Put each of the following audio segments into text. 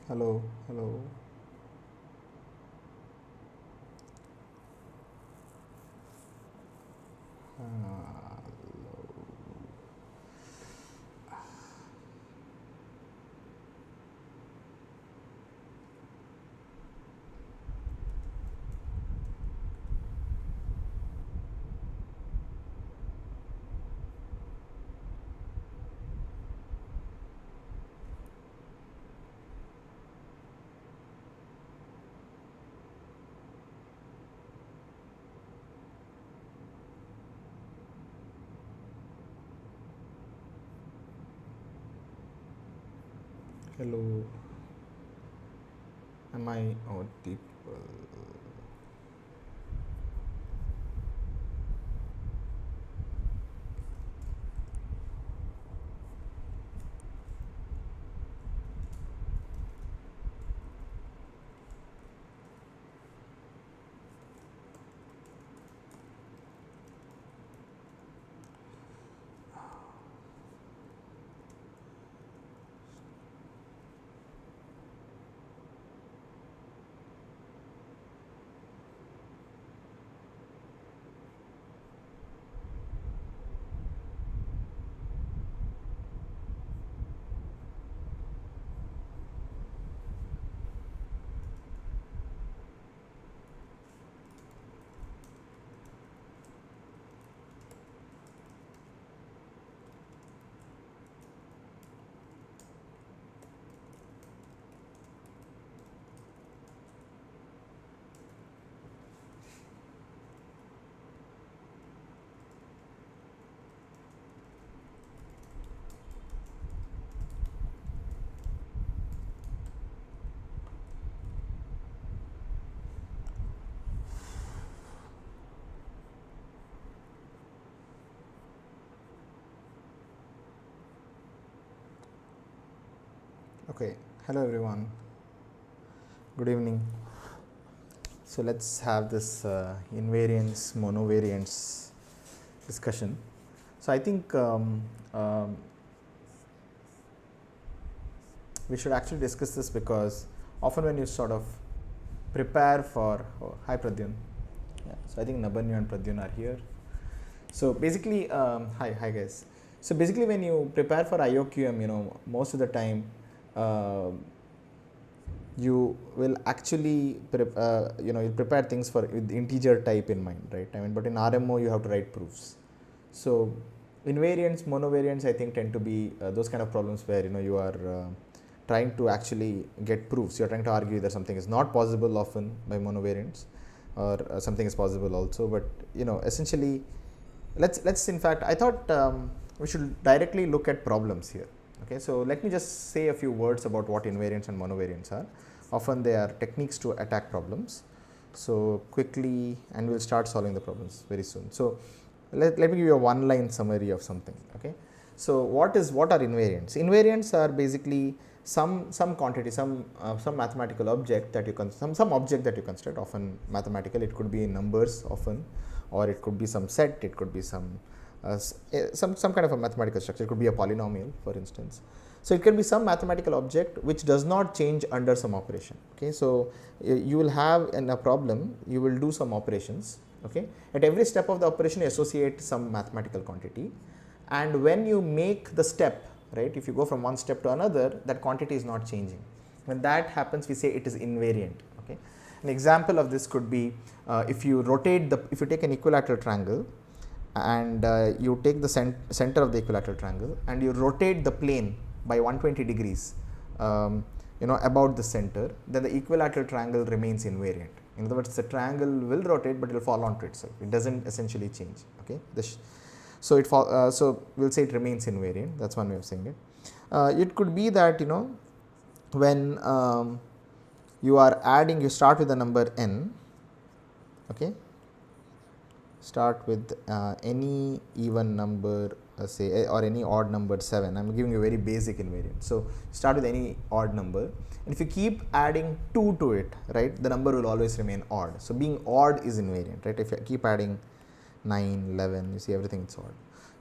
Hello, hello. Hello. Am I audible? Okay. Hello, everyone. Good evening. So let's have this invariants, monovariants discussion. So I think we should actually discuss this because often when you sort of prepare for hi Pradyun. Yeah. So I think Nabanyu and Pradyun are here. So basically, hi guys. So basically, when you prepare for IOQM, most of the time you will actually you prepare things for with integer type in mind, right? I mean, but in RMO you have to write proofs. So invariants, monovariants, I think tend to be those kind of problems where you are trying to actually get proofs. You're trying to argue that something is not possible often by monovariants, or something is possible also. But essentially, let's in fact, I thought we should directly look at problems here. Okay, so let me just say a few words about what invariants and monovariants are. Often they are techniques to attack problems. So quickly, and we'll start solving the problems very soon. So let me give you a one-line summary of something. Okay, so what are invariants? Invariants are basically some quantity, some mathematical object that you some object that you construct, often mathematical. It could be in numbers often, or it could be some set. It could be some kind of a mathematical structure. It could be a polynomial, for instance. So it can be some mathematical object which does not change under some operation. Okay, so you will have in a problem, you will do some operations. Okay, at every step of the operation you associate some mathematical quantity, and when you make the step, right, if you go from one step to another, that quantity is not changing. When that happens, we say it is invariant. Okay, an example of this could be if you take an equilateral triangle, and you take the center of the equilateral triangle and you rotate the plane by 120 degrees about the center, then the equilateral triangle remains invariant. In other words, the triangle will rotate, but it will fall onto itself. It doesn't essentially change. Okay, so we'll say it remains invariant. That's one way of saying it. It could be that when you are adding, you start with the number n. Okay, start with any even number, say, or any odd number 7. I'm giving you a very basic invariant. So start with any odd number, and if you keep adding 2 to it, right, the number will always remain odd. So being odd is invariant, right? If you keep adding 9, 11, you see everything is odd.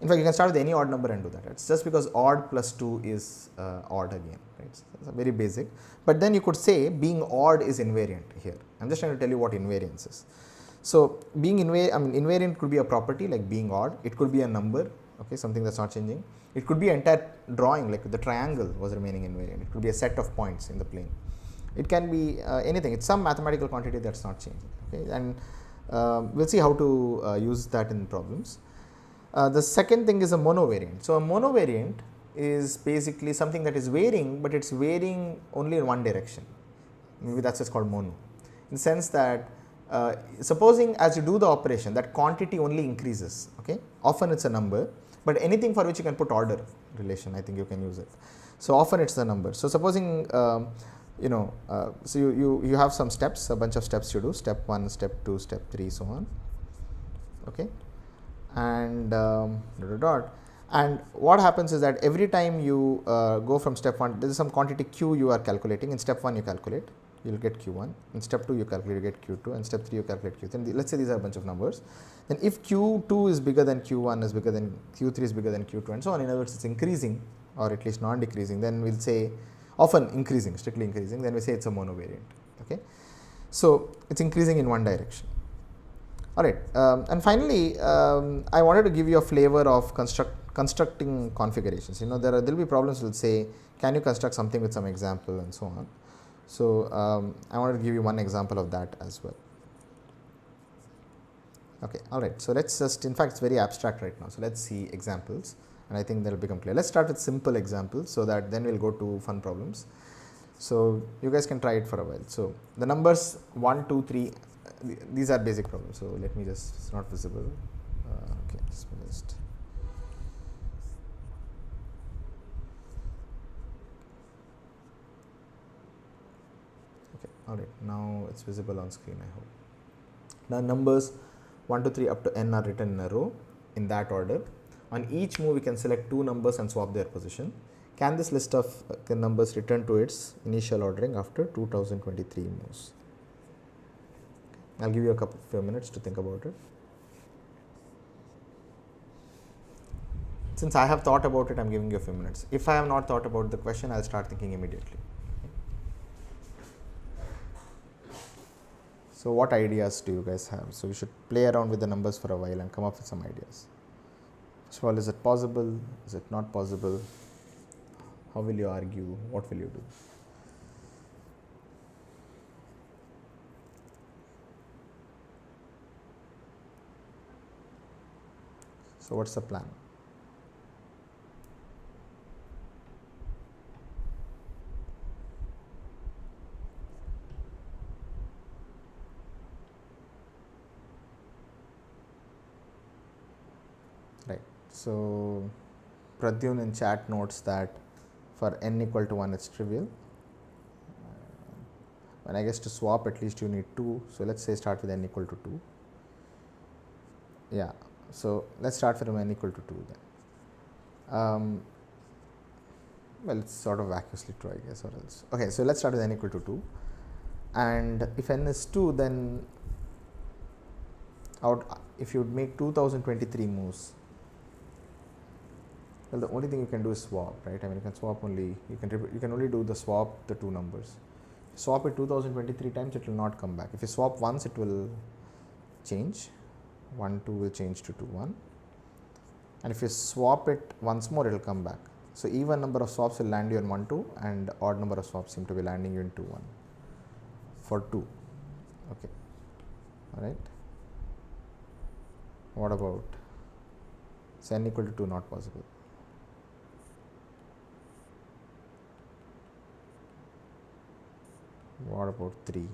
In fact, you can start with any odd number and do that. It's just because odd plus 2 is odd again, right? So it's very basic. But then you could say being odd is invariant here. I'm just trying to tell you what invariance is. So being invariant could be a property like being odd. It could be a number, okay, something that's not changing. It could be an entire drawing, like the triangle was remaining invariant. It could be a set of points in the plane. It can be anything. It's some mathematical quantity that's not changing. Okay, and we'll see how to use that in problems. The second thing is a monovariant. So a monovariant is basically something that is varying, but it's varying only in one direction. Maybe that's just called mono, in the sense that supposing as you do the operation, that quantity only increases. Okay, often it's a number, but anything for which you can put order relation, I think you can use it. So often it's the number. So supposing so you have some steps, a bunch of steps you do, step 1, step 2, step 3, so on. Okay, and and what happens is that every time you go from step 1, there is some quantity q you are calculating. In step 1 you calculate, you will get q1. In step 2 you calculate, you get q2, and step 3 you calculate q3. Then let's say these are a bunch of numbers. Then if q2 is bigger than q1 is bigger than q3 is bigger than q2 and so on, in other words it's increasing or at least non decreasing, then we'll say often increasing, strictly increasing, then we say it's a monovariant. Okay, so it's increasing in one direction. All right, and finally I wanted to give you a flavor of constructing configurations. There will be problems will say, can you construct something with some example and so on. So I wanted to give you one example of that as well. Okay, all right. So let's just, in fact, it's very abstract right now. So let's see examples, and I think they'll become clear. Let's start with simple examples, so that then we'll go to fun problems. So you guys can try it for a while. So the numbers 1, 2, 3. These are basic problems. So let me just, it's not visible. Okay, just. Okay, all right. Now it's visible on screen, I hope. Now numbers 1, 2, 3 up to n are written in a row in that order. On each move, we can select 2 numbers and swap their position. Can this list of numbers return to its initial ordering after 2023 moves? I'll give you a few minutes to think about it. Since I have thought about it, I'm giving you a few minutes. If I have not thought about the question, I'll start thinking immediately. So what ideas do you guys have? So we should play around with the numbers for a while and come up with some ideas. First of all, is it possible? Is it not possible? How will you argue? What will you do? So what's the plan? Right. So Pradyun in chat notes that for n equal to 1 it's trivial. And I guess to swap at least you need 2. So let's say start with n equal to 2. Yeah. So let's start from n equal to 2 then. Well, it's sort of vacuously true, I guess, or else. Okay, so let's start with n equal to 2. And if n is 2, then if you make 2023 moves, well, the only thing you can do is swap, right? I mean, you can swap only, you can only do the swap the 2 numbers. Swap it 2023 times, it will not come back. If you swap once, it will change. 1, 2 will change to 2, 1. And if you swap it once more, it will come back. So even number of swaps will land you in 1, 2, and odd number of swaps seem to be landing you in 2, 1 for 2. Okay. All right. What about, so n equal to 2 not possible. What about 3?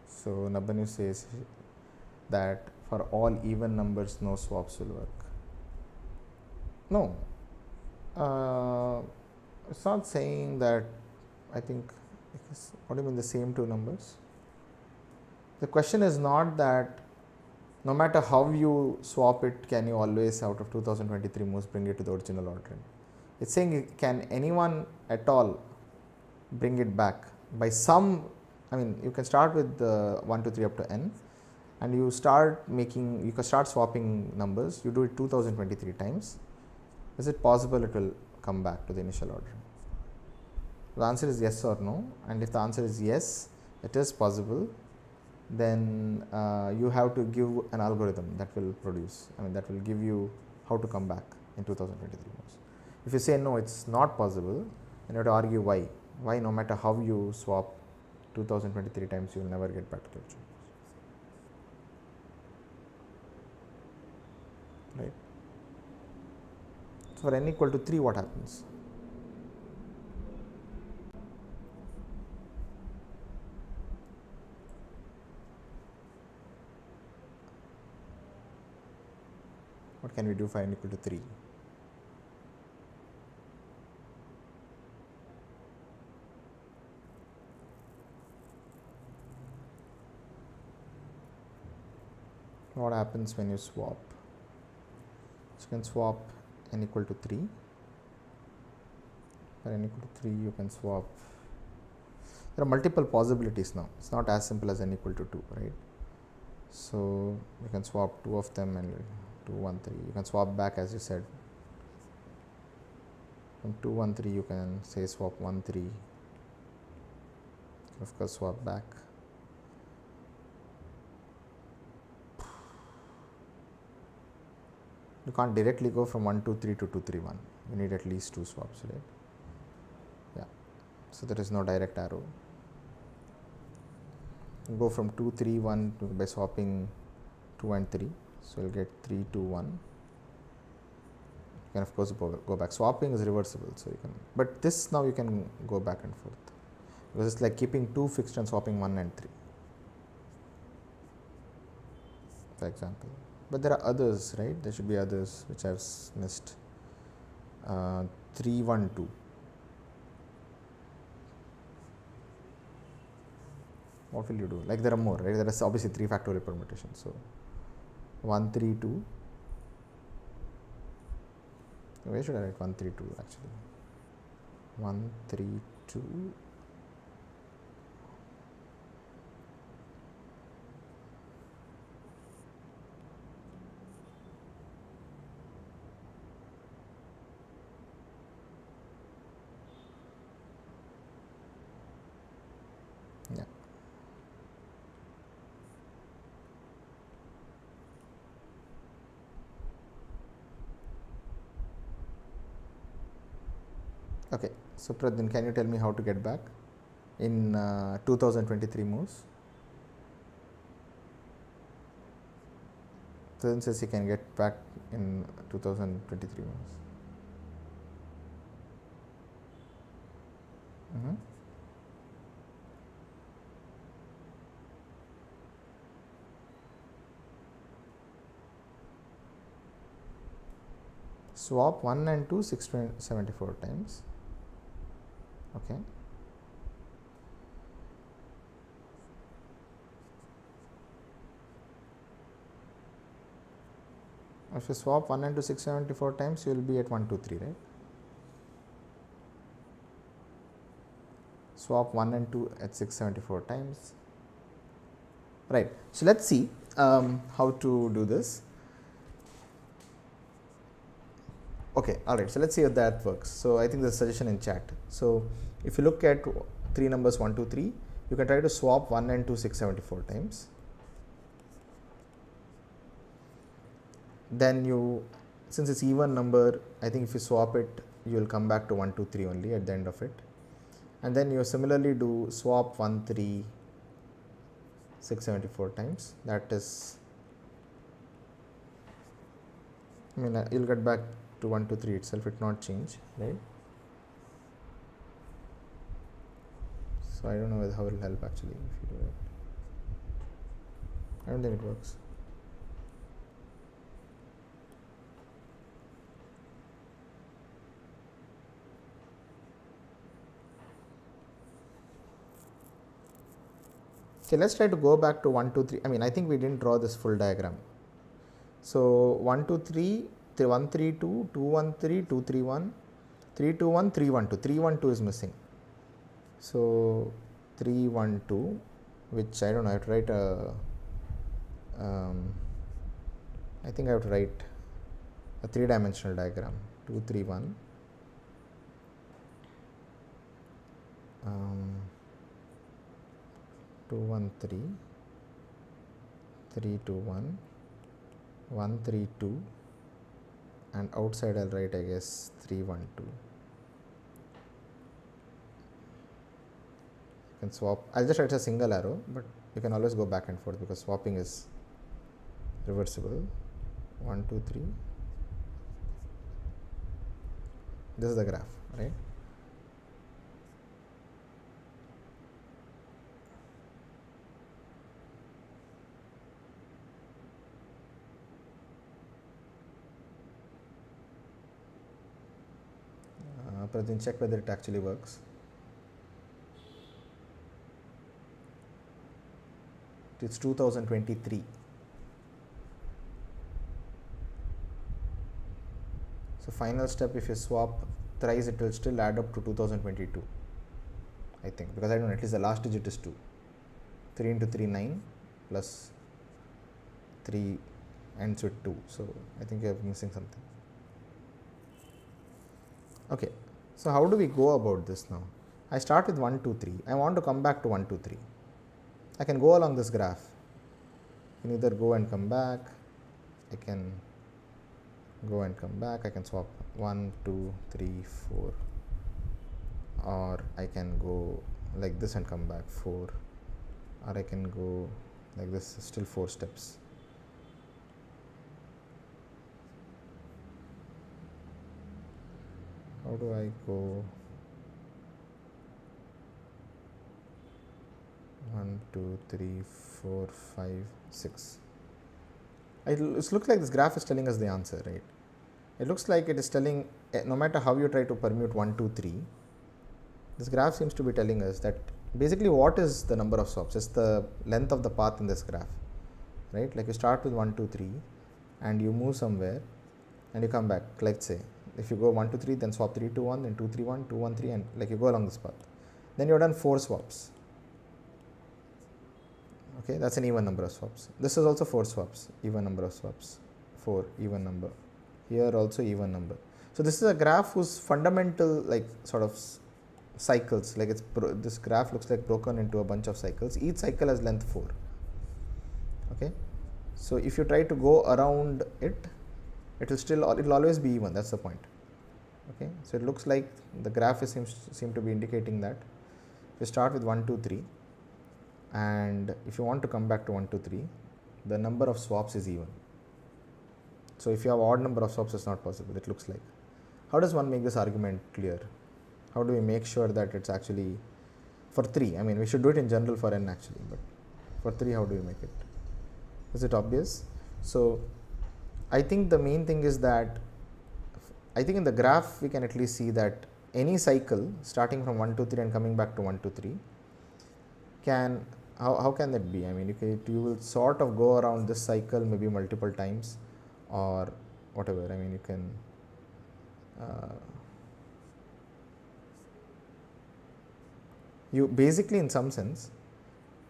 So Nabanu says that for all even numbers, no swaps will work. No, it's not saying that. I think, what do you mean the same 2 numbers? The question is not that no matter how you swap it, can you always out of 2023 moves bring it to the original ordering? It's saying, can anyone at all bring it back by some, I mean, you can start with 1, 2, 3 up to n, and you start making, you can start swapping numbers, you do it 2023 times. Is it possible it will come back to the initial order? The answer is yes or no, and if the answer is yes, it is possible, then you have to give an algorithm that will produce, I mean, that will give you how to come back in 2023 moves. If you say no, it's not possible, then you have to argue why. Why no matter how you swap 2023 times, you will never get back to the original. Right? So for n equal to 3, what happens? What can we do for n equal to 3? What happens when you swap? So you can swap n equal to 3. For n equal to 3, you can swap. There are multiple possibilities now. It's not as simple as n equal to 2, right? So you can swap 2 of them and 2, 1, 3. You can swap back, as you said. From 2, 1, 3, you can say swap 1, 3. Of course, swap back. You can't directly go from 1, 2, 3 to 2, 3, 1. You need at least 2 swaps, right? Yeah. So there is no direct arrow. You go from 2, 3, 1 to by swapping 2 and 3. So you'll get 3, 2, 1. You can of course go back. Swapping is reversible, so you can. But this now you can go back and forth because it's like keeping 2 fixed and swapping 1 and 3, for example. But there are others, right? There should be others which I've missed. 3, 1, 2. What will you do? Like there are more, right? There is obviously 3 factorial permutations. So 1, 3, 2. Where should I write 1, 3, 2 actually? 1, 3, 2. Yeah. Okay, so Pradhan, can you tell me how to get back in 2023 moves? Pradhan says he can get back in 2023 moves. Swap 1 and 2 674 times. Okay. If you swap 1 and 2 674 times, you will be at 1, 2, 3, right? Swap 1 and 2 at 674 times. Right. So let's see how to do this. Okay, all right. So let's see how that works. So I think there's a suggestion in chat. So if you look at 3 numbers 1, 2, 3, you can try to swap 1 and 2 674 times. Then you, since it's even number, I think if you swap it, you will come back to 1, 2, 3 only at the end of it. And then you similarly do swap 1, 3 674 times. That is, I mean, you'll get back to 1, 2, 3 itself, it not change, right? So I don't know how it will help actually if you do it. I don't think it works. Okay, let's try to go back to 1, 2, 3. I mean, I think we didn't draw this full diagram. So 1 2 3 1 3 2 2 1 3 2 3 1 3 2 1 3 1 2 3 1 2 is missing. So 3 1 2, which I don't know, I have to write a I think I have to write a 3-dimensional diagram. 2 3 1 2 1 3 3 2 1 1 3 2, and outside I'll write, I guess, 3 1 2. You can swap. I'll just write a single arrow, but you can always go back and forth because swapping is reversible. 1 2 3. This is the graph, right? Pratin, check whether it actually works. It's 2023. So final step, if you swap thrice, it will still add up to 2022, I think, because I don't know, at least the last digit is 2. 3 into 3 9 plus 3 ends with 2. So I think you are missing something. Okay, so how do we go about this now? I start with 1 2 3. I want to come back to 1 2 3. I can go along this graph. I can either go and come back. I can go and come back. I can swap 1 2 3 4, or I can go like this and come back 4, or I can go like this, still 4 steps. How do I go? 1 2 3 4 5 6. It looks like this graph is telling us the answer, right? It looks like it is telling, no matter how you try to permute 1 2 3, this graph seems to be telling us that basically what is the number of swaps? It's the length of the path in this graph, right? Like you start with 1 2 3 and you move somewhere and you come back. Let's say if you go 1 2 3, then swap 3 2 1, then 2 3 1, 2 1 3, and like you go along this path. Then you have done 4 swaps. Okay, that's an even number of swaps. This is also 4 swaps, even number of swaps, 4 even number. Here also even number. So this is a graph whose fundamental like sort of cycles, like this graph looks like broken into a bunch of cycles. Each cycle has length 4. Okay, so if you try to go around it, it will always be even. That's the point. Okay, so it looks like the graph seem to be indicating that if you start with 1 2 3, and if you want to come back to 1 2 3, the number of swaps is even. So if you have odd number of swaps, it's not possible. It looks like. How does one make this argument clear? How do we make sure that it's actually for 3? I mean, we should do it in general for n actually, but for 3, how do we make it? Is it obvious? So I think the main thing is that I think in the graph we can at least see that any cycle starting from 1 2 3 and coming back to 1 2 3 can, how can that be? I mean, you will sort of go around this cycle maybe multiple times or whatever. I mean, you can you basically, in some sense,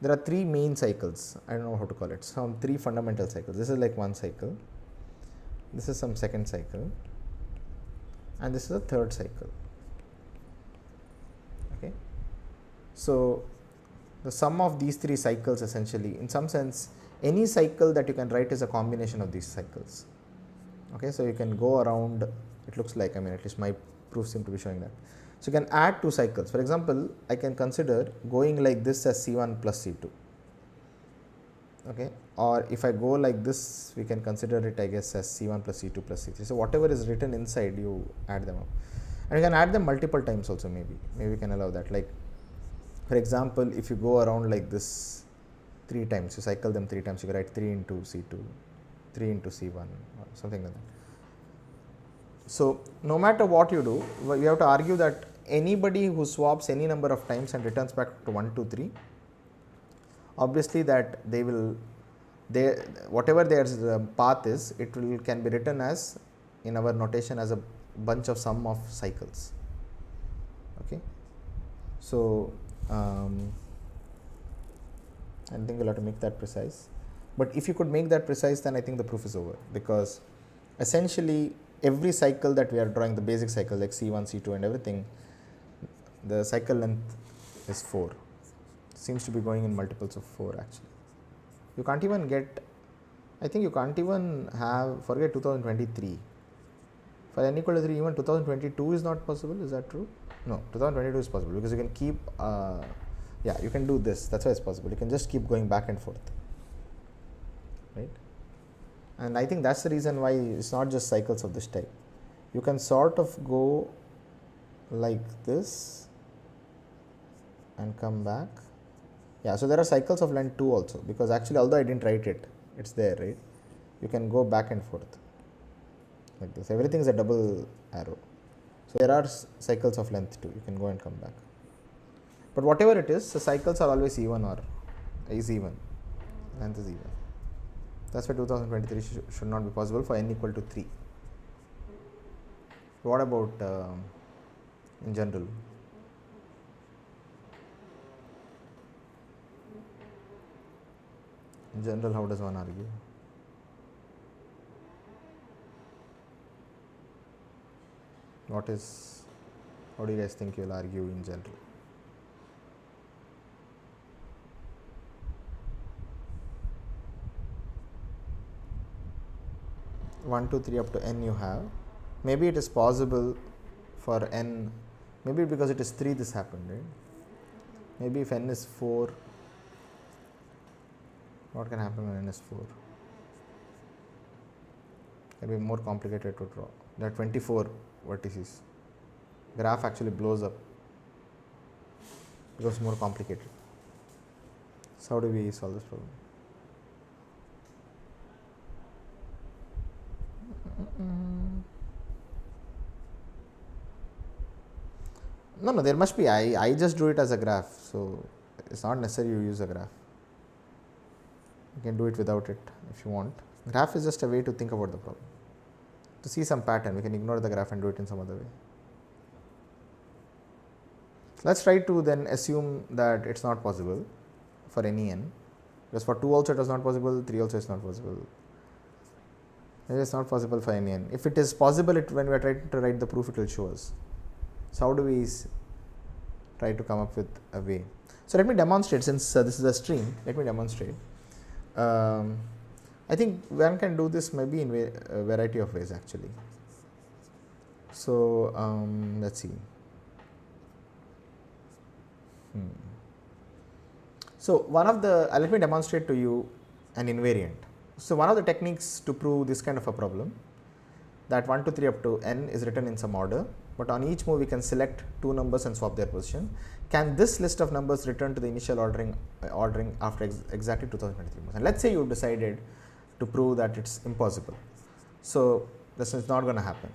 there are 3 main cycles. I don't know how to call it. Some 3 fundamental cycles. This is like one cycle. This is some second cycle, and this is a third cycle. Okay, so the sum of these 3 cycles essentially, in some sense, any cycle that you can write is a combination of these cycles. Okay, so you can go around. It looks like, I mean, at least my proofs seem to be showing that. So you can add 2 cycles. For example, I can consider going like this as C1 plus C2. Okay, or if I go like this, we can consider it, I guess, as C1 plus C2 plus C3. So whatever is written inside, you add them up, and you can add them multiple times also. Maybe we can allow that. Like for example, if you go around like this 3 times, you cycle them 3 times, you can write 3 into C2, 3 into C1, or something like that. So no matter what you do, we have to argue that anybody who swaps any number of times and returns back to 1 2 3, obviously that they will they, whatever their path is, it can be written as, in our notation, as a bunch of sum of cycles. Okay. So I think we'll have to make that precise, but if you could make that precise, then I think the proof is over, because essentially every cycle that we are drawing, the basic cycle like C1, C2 and everything, the cycle length is 4. Seems to be going in multiples of 4 actually. You can't even get, I think you can't even have, forget 2023. For n equal to 3, even 2022 is not possible. Is that true? No, 2022 is possible, because you can keep, yeah, you can do this. That's why it's possible. You can just keep going back and forth, right? And I think that's the reason why it's not just cycles of this type. You can sort of go like this and come back. Yeah, so there are cycles of length 2 also, because actually, although I didn't write it, it's there, right? You can go back and forth like this. Everything is a double arrow. So there are cycles of length 2. You can go and come back. But whatever it is, the cycles are always even, or is even. Length is even. That's why 2023 should not be possible for n equal to 3. What about in general? In general, how does one argue? How do you guys think you will argue in general? One, two, three up to n you have. Maybe it is possible for n, maybe because it is 3 this happened, right? Maybe if n is 4, what can happen when n is 4? It will be more complicated to draw. There are 24 vertices. Graph actually blows up, becomes more complicated. So how do we solve this problem? No, there must be. I just drew it as a graph, so it's not necessary you use a graph. You can do it without it if you want. Graph is just a way to think about the problem. To see some pattern, we can ignore the graph and do it in some other way. So let's try to then assume that it's not possible for any n, because for 2 also it was not possible, 3 also is not possible. It is not possible for any n. If it is possible, when we are trying to write the proof, it will show us. So how do we try to come up with a way? So let me demonstrate, since this is a string, let me demonstrate. I think one can do this maybe in a variety of ways actually. So let's see. So one of the, let me demonstrate to you an invariant. So one of the techniques to prove this kind of a problem, that 1, 2, 3 up to n is written in some order, but on each move we can select 2 numbers and swap their position. Can this list of numbers return to the initial ordering after exactly 2023 moves? And let's say you decided to prove that it's impossible. So this is not going to happen.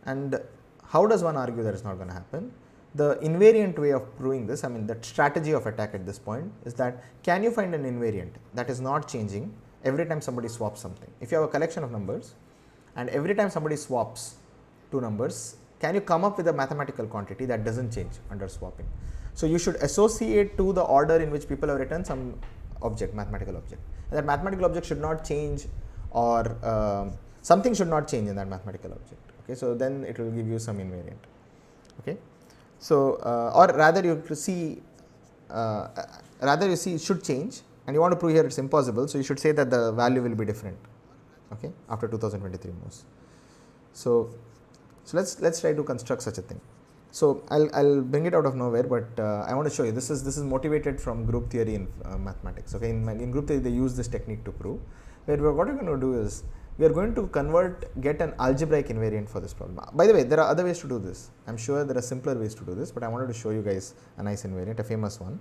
And how does one argue that it's not going to happen? The invariant way of proving this, I mean the strategy of attack at this point, is that can you find an invariant that is not changing every time somebody swaps something? If you have a collection of numbers and every time somebody swaps 2 numbers, can you come up with a mathematical quantity that doesn't change under swapping? So you should associate to the order in which people have written some object, mathematical object. And that mathematical object should not change, or something should not change in that mathematical object. Okay, so then it will give you some invariant. Okay, so or rather you see it should change, and you want to prove here it's impossible. So you should say that the value will be different. Okay, after 2023 moves. So let's try to construct such a thing. So I'll bring it out of nowhere, but I want to show you this is motivated from group theory in mathematics. Okay, in group theory they use this technique to prove. Where what we're going to do is we are going to get an algebraic invariant for this problem. By the way, there are other ways to do this. I'm sure there are simpler ways to do this, but I wanted to show you guys a nice invariant, a famous one.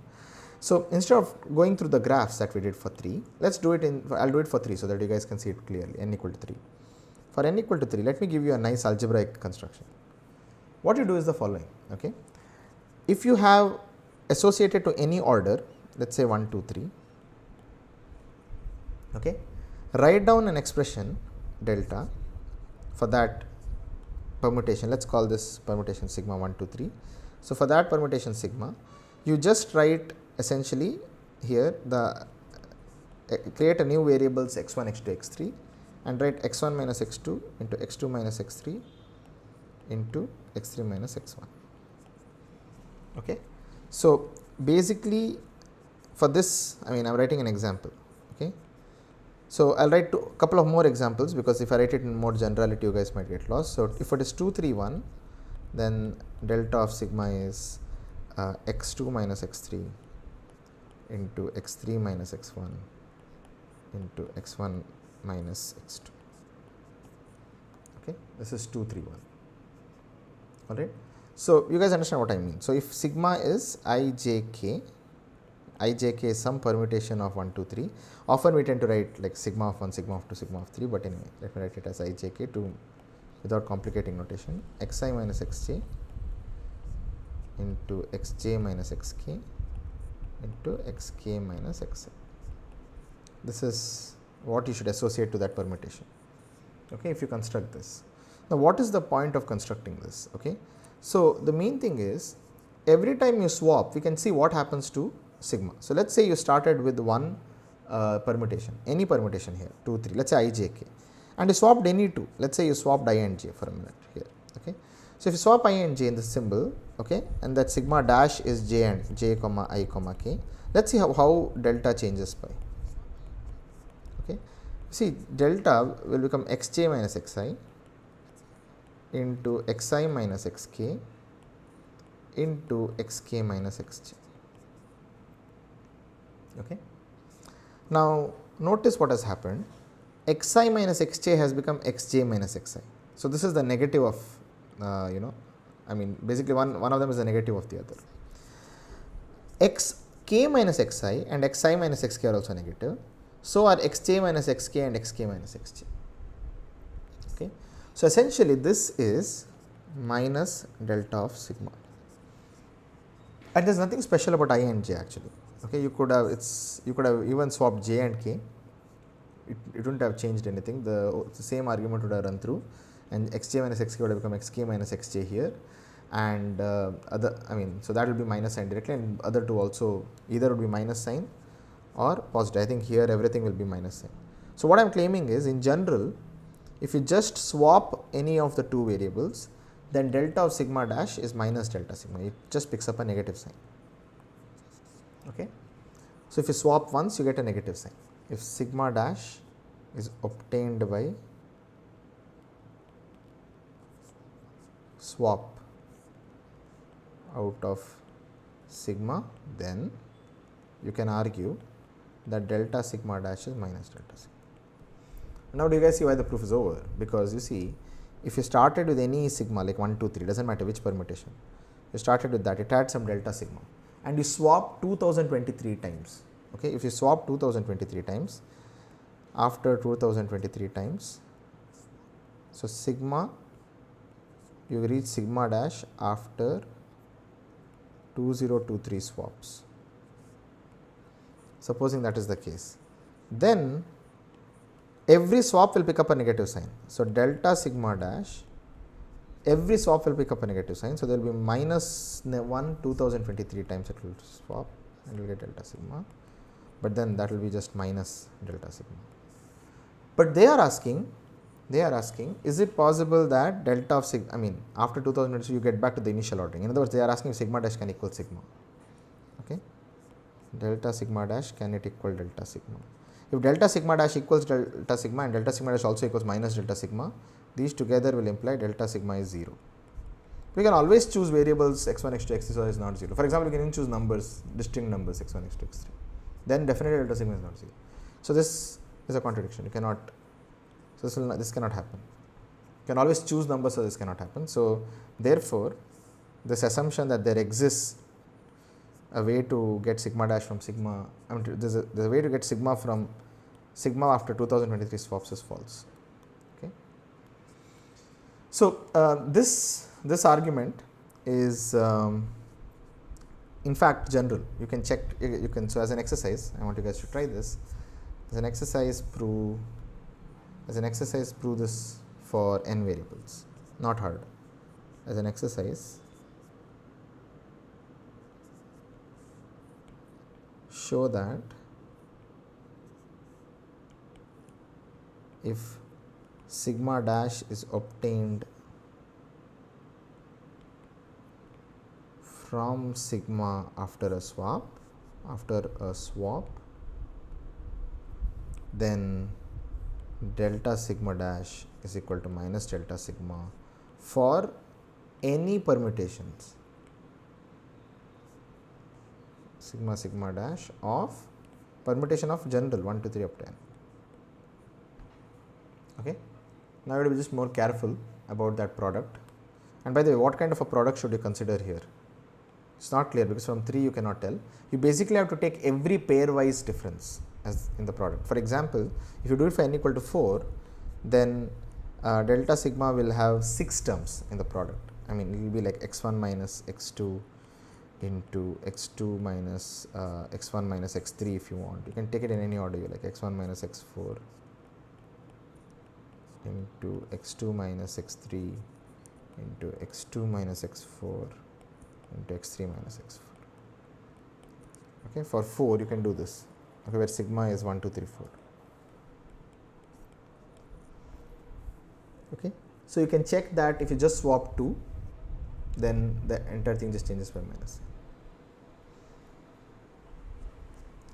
So instead of going through the graphs that we did for 3, let's do it I'll do it for 3 so that you guys can see it clearly. N equal to 3. For n equal to 3, let me give you a nice algebraic construction. What you do is the following. Okay, if you have associated to any order, let's say 1, 2, 3. Okay, write down an expression delta for that permutation. Let's call this permutation sigma 1, 2, 3. So, for that permutation sigma, you just write essentially here the create a new variables x1, x2, x3 and write x1 minus x2 into x2 minus x3 into x3 minus x1. Okay. So, basically for this, I mean, I am writing an example. Okay. So, I will write a couple of more examples, because if I write it in more generality, you guys might get lost. So, if it is 2, 3, 1, then delta of sigma is x2 minus x3 into x3 minus x1 into x1 minus x2. Okay. This is 2, 3, 1. All right. So, you guys understand what I mean. So, if sigma is ijk is some permutation of 1, 2, 3. Often we tend to write like sigma of 1, sigma of 2, sigma of 3, but anyway, let me write it as ijk to without complicating notation, xi minus xj into xj minus xk into xk minus xi. This is what you should associate to that permutation. Okay, if you construct this. Now, what is the point of constructing this? Okay, so the main thing is every time you swap, we can see what happens to sigma. So, let us say you started with one permutation, any permutation here 2, 3, let us say ijk, and you swapped any two, let us say you swapped I and j for a minute here. Okay. So, if you swap I and j in this symbol, okay, and that sigma dash is j and j comma I comma k, let us see how delta changes by. Okay. See, delta will become xj minus xi into xi minus xk into xk minus xj. Okay. Now, notice what has happened, xi minus xj has become xj minus xi. So, this is the negative of I mean, basically one of them is the negative of the other. xk minus xi and xi minus xk are also negative. So, are xj minus xk and xk minus xj. Okay. So, essentially this is minus delta of sigma, and there is nothing special about I and j actually. Okay, you could have even swapped j and k. It wouldn't have changed anything. The same argument would have run through, and xj minus xk would have become xk minus xj here, and so that will be minus sign directly, and other two also either would be minus sign or positive. I think here everything will be minus sign. So, what I am claiming is, in general, if you just swap any of the two variables, then delta of sigma dash is minus delta sigma. It just picks up a negative sign. Okay. So, if you swap once, you get a negative sign. If sigma dash is obtained by swap out of sigma, then you can argue that delta sigma dash is minus delta sigma. Now, do you guys see why the proof is over? Because you see, if you started with any sigma like 1, 2, 3, does not matter which permutation, you started with that, it had some delta sigma, and you swap 2023 times. Okay, if you swap 2023 times, after 2023 times, so sigma, you reach sigma dash after 2023 swaps. Supposing that is the case, then every swap will pick up a negative sign. So, delta sigma dash, every swap will pick up a negative sign. So, there will be minus 1 2023 times it will swap, and you will get delta sigma, but then that will be just minus delta sigma. But they are asking, is it possible that delta of sigma, I mean after 2023 you get back to the initial ordering. In other words, they are asking if sigma dash can equal sigma. Okay. Delta sigma dash, can it equal delta sigma? If delta sigma dash equals delta sigma and delta sigma dash also equals minus delta sigma, these together will imply delta sigma is 0. We can always choose variables x1, x2, x3 so that is not 0. For example, you can even choose numbers, distinct numbers x1, x2, x3. Then definitely delta sigma is not 0. So, this is a contradiction. You cannot, so this cannot happen. You can always choose numbers, so this cannot happen. So, therefore, this assumption that there exists a way to get sigma dash from sigma, I mean there is a way to get sigma from sigma after 2023 swaps is false. Okay. So, this argument is in fact general. You can check, so as an exercise I want you guys to try this. As As an exercise, prove this for n variables. Not hard. As an exercise, show that if sigma dash is obtained from sigma after a swap, then delta sigma dash is equal to minus delta sigma for any permutations sigma dash of permutation of general 1 2 3 up to n. Okay. Now you have to be just more careful about that product. And by the way, what kind of a product should you consider here? It's not clear because from 3 you cannot tell. You basically have to take every pairwise difference as in the product. For example, if you do it for n equal to 4, then delta sigma will have 6 terms in the product. I mean, it will be like x1 minus x2 into x2 minus x1 minus x3 if you want. You can take it in any order you like, x1 minus x4 into x2 minus x3 into x2 minus x4 into x3 minus x4. Okay, for 4 you can do this, okay, where sigma is 1 2 3 4. Okay, so you can check that if you just swap 2, then the entire thing just changes by minus.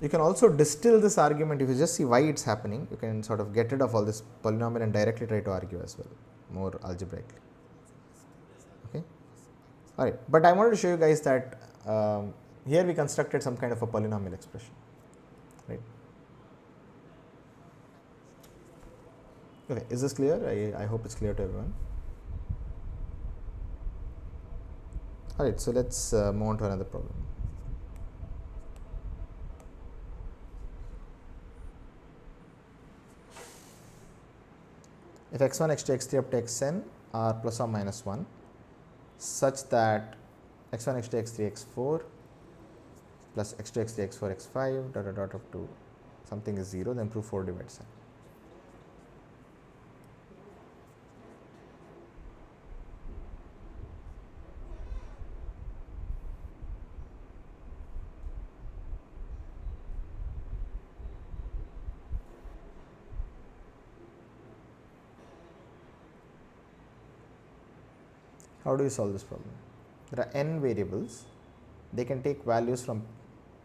You can also distill this argument. If you just see why it's happening, you can sort of get rid of all this polynomial and directly try to argue as well, more algebraically. Okay. All right, but I wanted to show you guys that here we constructed some kind of a polynomial expression, right? Okay, is this clear? I hope it's clear to everyone. All right, so let's move on to another problem. If x1, x2, x3 up to xn are plus or minus 1, such that x1, x2, x3, x4 plus x2, x3, x4, x5 dot dot dot up to something is 0, then prove 4 divides n. How do you solve this problem? There are n variables. They can take values from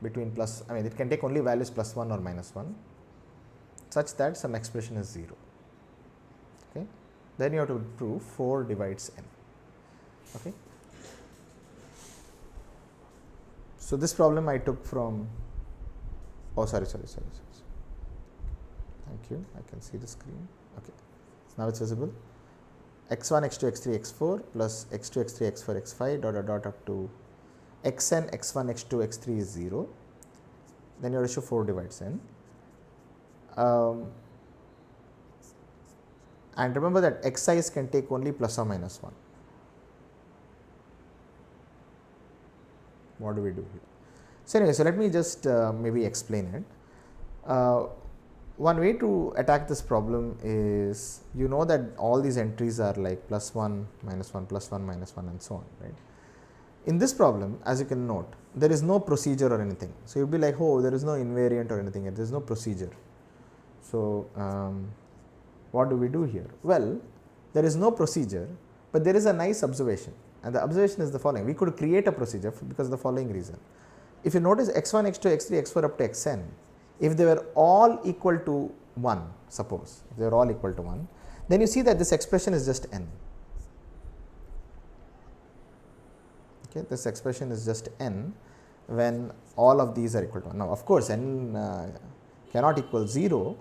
between plus, I mean, it can take only values plus 1 or minus 1, such that some expression is 0. Okay. Then you have to prove 4 divides n. Okay. So this problem I took from, oh sorry. Thank you. I can see the screen. Okay. Now it's visible. x1, x2, x3, x4 plus x2, x3, x4, x5 dot dot dot up to xn, x1, x2, x3 is 0. Then you have to show 4 divides n. And remember that x size can take only plus or minus 1. What do we do here? So anyway, so let me just maybe explain it. One way to attack this problem is, you know that all these entries are like plus 1, minus 1, plus 1, minus 1 and so on, right. In this problem, as you can note, there is no procedure or anything. So, you will be like, oh, there is no invariant or anything, there is no procedure. So, what do we do here? Well, there is no procedure, but there is a nice observation, and the observation is the following. We could create a procedure because of the following reason. If you notice x1, x2, x3, x4 up to xn, if they were all equal to 1, suppose, if they are all equal to 1, then you see that this expression is just n. Okay, this expression is just n when all of these are equal to 1. Now, of course, n cannot equal 0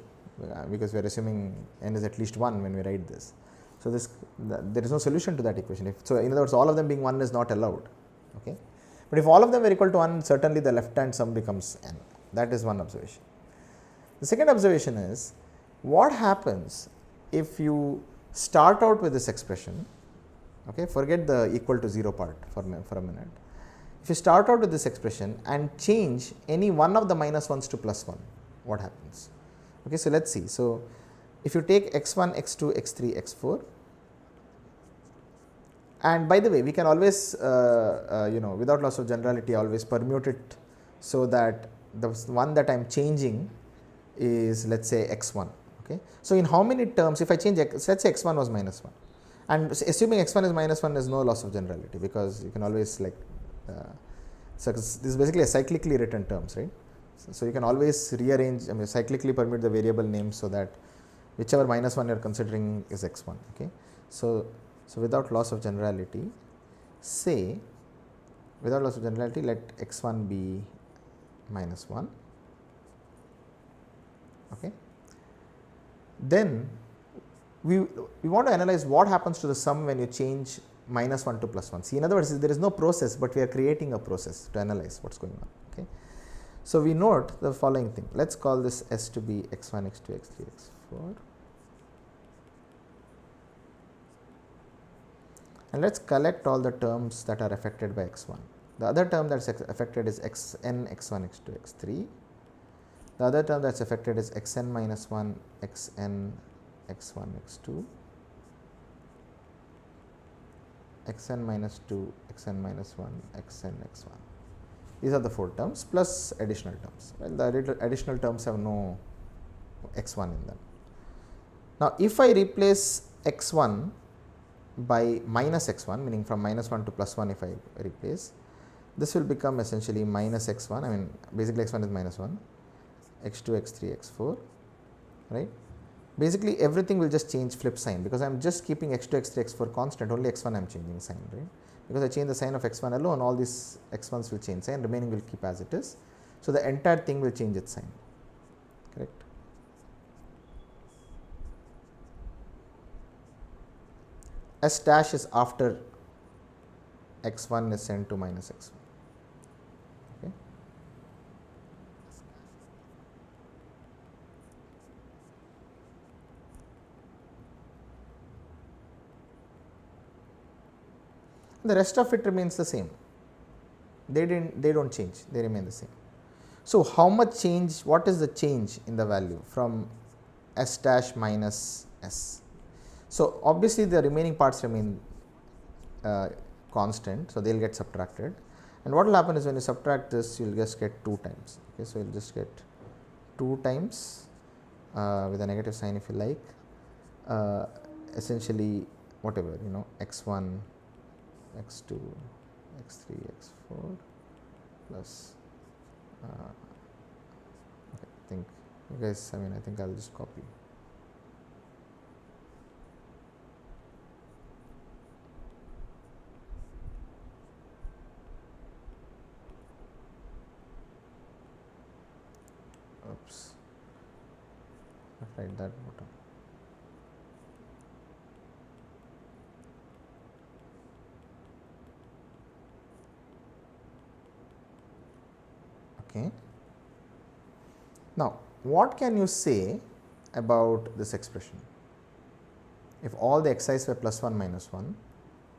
because we are assuming n is at least 1 when we write this. So, there is no solution to that equation. So, in other words, all of them being 1 is not allowed. Okay. But if all of them were equal to 1, certainly the left hand sum becomes n. That is one observation. The second observation is, what happens if you start out with this expression, okay, forget the equal to 0 part for a minute. If you start out with this expression and change any one of the minus 1s to plus 1, what happens? Okay, so let's see. So if you take x1, x2, x3, x4, and by the way, we can always without loss of generality always permute it so that the one that I am changing is, let's say, x1. Okay, so in how many terms, if I change x, let's say x1 was minus 1, and assuming x1 is minus 1 is no loss of generality, because you can always so this is basically a cyclically written terms, right? So you can always rearrange, cyclically permute the variable names so that whichever minus 1 you are considering is x1. Okay, so without loss of generality, say without loss of generality, let x1 be minus 1. Okay, then we want to analyze what happens to the sum when you change minus 1 to plus 1. See, in other words, there is no process, but we are creating a process to analyze what's going on. Okay, so we note the following thing. Let's call this S to be x1, x2, x3, x4, and let's collect all the terms that are affected by x1. The other term that's affected is xn, x1, x2, x3. The other term that's affected is xn minus 1, xn, x1, x2, xn minus 2, xn minus 1, xn, x1. These are the 4 terms plus additional terms. Well, the additional terms have no x1 in them. Now, if I replace x1 by minus x1, meaning from minus 1 to plus 1, if I replace, this will become essentially minus x1, basically x1 is minus 1, x2, x3, x4, right? Basically everything will just change flip sign, because I am just keeping x2, x3, x4 constant, only x1 I am changing sign, right? Because I change the sign of x1 alone, all these x1s will change sign, remaining will keep as it is. So the entire thing will change its sign, correct? S dash is after x1 is sent to minus x1. Okay. The rest of it remains the same. They don't change, they remain the same. So how much change, what is the change in the value from S dash minus S? So obviously the remaining parts remain constant, so they will get subtracted, and what will happen is when you subtract this, you will just get 2 times. Okay, so you will just get 2 times with a negative sign if you like, essentially whatever, x1, x2, x3, x4 plus okay, I think you guys, I think I'll just copy. Oops, I'll write that bottom. Okay. Now, what can you say about this expression? If all the xi's were plus 1 minus 1,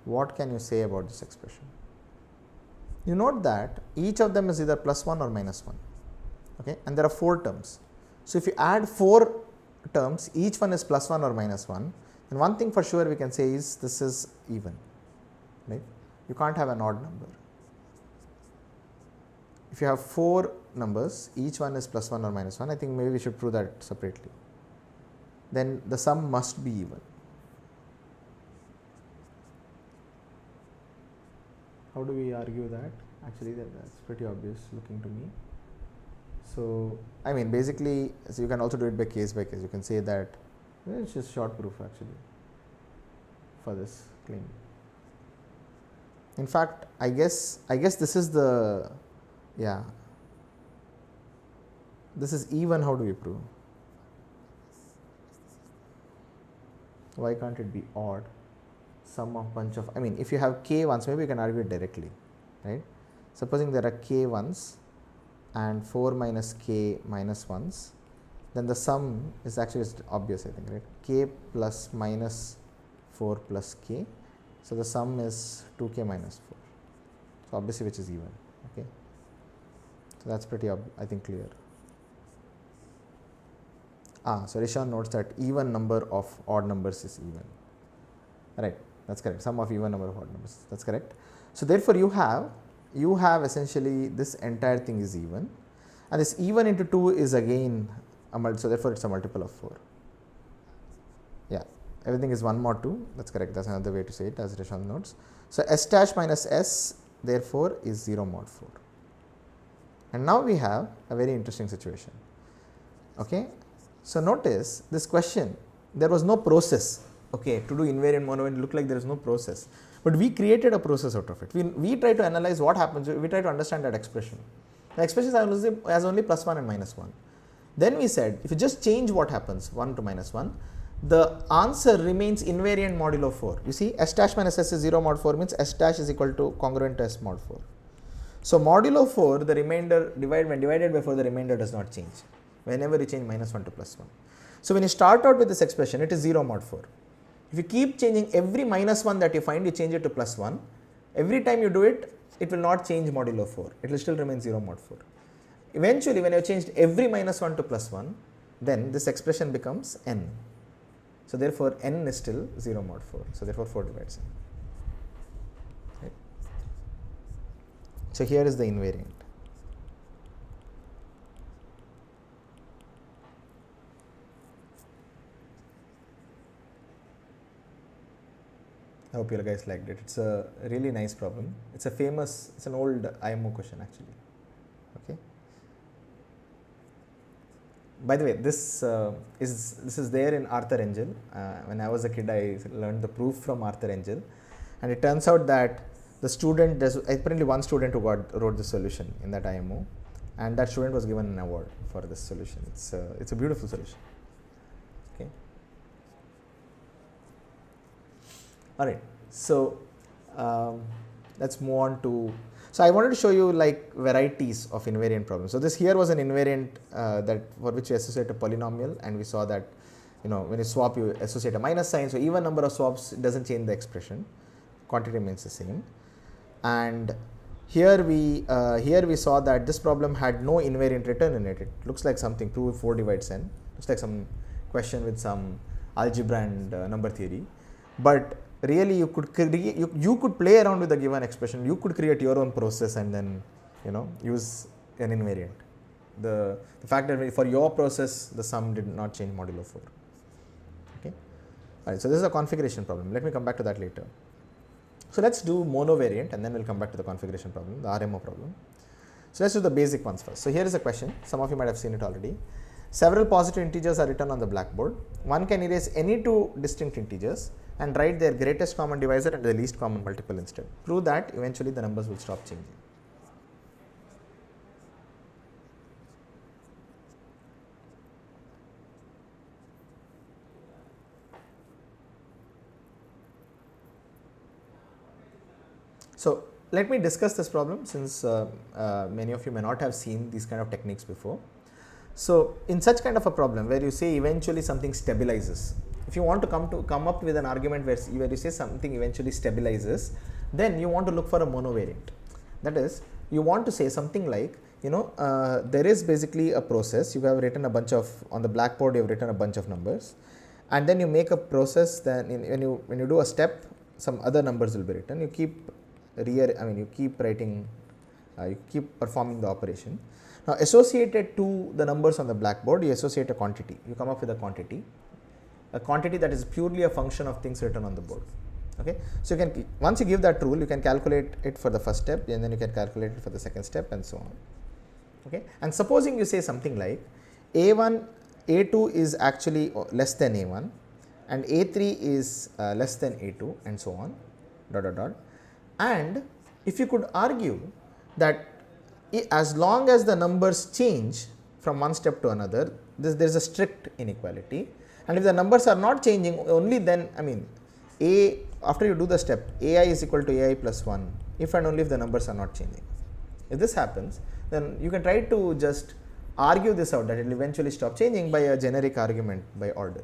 what can you say about this expression? You note that each of them is either plus 1 or minus 1. Okay, and there are 4 terms. So if you add 4 terms, each one is plus 1 or minus 1, then one thing for sure we can say is this is even, right? You can't have an odd number. If you have 4 numbers, each one is plus 1 or minus 1, I think maybe we should prove that separately. Then the sum must be even. How do we argue that? Actually, that's pretty obvious looking to me. So, basically, so you can also do it by case. You can say that it's just short proof actually for this claim. In fact, I guess this is the, yeah, this is even. How do we prove? Why can't it be odd? Sum of bunch of, if you have k ones, maybe you can argue it directly, right? Supposing there are k ones and 4 minus k minus 1s, then the sum is actually obvious, I think, right? K plus minus 4 plus k. So the sum is 2k minus 4. So obviously which is even. Okay. So that's pretty, I think, clear. So Rishan notes that even number of odd numbers is even. Right, that's correct. Sum of even number of odd numbers. That's correct. So therefore, you have essentially this entire thing is even, and this even into 2 is again so therefore it's a multiple of 4. Yeah, everything is 1 mod 2. That's correct. That's another way to say it, as Rishan notes. So S dash minus S therefore is 0 mod 4. And now we have a very interesting situation. Okay. So notice this question, there was no process, okay, to do invariant monovariant. It looked like there is no process, but we created a process out of it. We try to analyze what happens, we try to understand that expression. The expression has only plus 1 and minus 1. Then we said, if you just change what happens, 1 to minus 1, the answer remains invariant modulo 4. You see, S dash minus S is 0 mod 4 means S dash is equal to congruent to S mod 4. So modulo 4, the remainder when divided by 4, the remainder does not change whenever you change minus 1 to plus 1. So when you start out with this expression, it is 0 mod 4. If you keep changing every minus 1 that you find, you change it to plus 1. Every time you do it, it will not change modulo 4. It will still remain 0 mod 4. Eventually, when you have changed every minus 1 to plus 1, then this expression becomes n. So therefore, n is still 0 mod 4. So therefore, 4 divides n. Right. So here is the invariant. I hope you guys liked it. It's a really nice problem. It's an old IMO question actually. Okay. By the way, this is there in Arthur Engel. When I was a kid, I learned the proof from Arthur Engel, and it turns out that the student, there's apparently one student who wrote the solution in that IMO, and that student was given an award for this solution. It's a beautiful solution. Okay. All right. So let's move on to. So I wanted to show you like varieties of invariant problems. So this here was an invariant that for which you associate a polynomial, and we saw that when you swap you associate a minus sign. So even number of swaps doesn't change the expression, quantity remains the same. And here we saw that this problem had no invariant return in it. It looks like something prove 4 divides n. Looks like some question with some algebra and number theory, but really you could play around with the given expression. You could create your own process and then use an invariant. The fact that for your process the sum did not change modulo 4. Okay. All right. So this is a configuration problem. Let me come back to that later. So let's do monovariant and then we'll come back to the configuration problem, the RMO problem. So let's do the basic ones first. So here is a question. Some of you might have seen it already. Several positive integers are written on the blackboard. One can erase any 2 distinct integers and write their greatest common divisor and the least common multiple instead. Prove that eventually the numbers will stop changing. So let me discuss this problem since many of you may not have seen these kind of techniques before. So in such kind of a problem where you say eventually something stabilizes, if you want to come up with an argument where you say something eventually stabilizes, then you want to look for a monovariant. That is, you want to say something like, there is basically a process. You have written a bunch of, on the blackboard you have written a bunch of numbers, and then you make a process. Then when you do a step, some other numbers will be written. You keep writing, you keep performing the operation. Now associated to the numbers on the blackboard, you associate a quantity. You come up with a quantity that is purely a function of things written on the board. Okay. So you can, once you give that rule, you can calculate it for the first step, and then you can calculate it for the second step, and so on. Okay. And supposing you say something like A2 is actually less than A1, and A3 is less than A2, and so on, ... And if you could argue that as long as the numbers change from one step to another, there is a strict inequality, and if the numbers are not changing, only then, after you do the step, ai is equal to ai plus 1, if and only if the numbers are not changing. If this happens, then you can try to just argue this out, that it will eventually stop changing by a generic argument by order.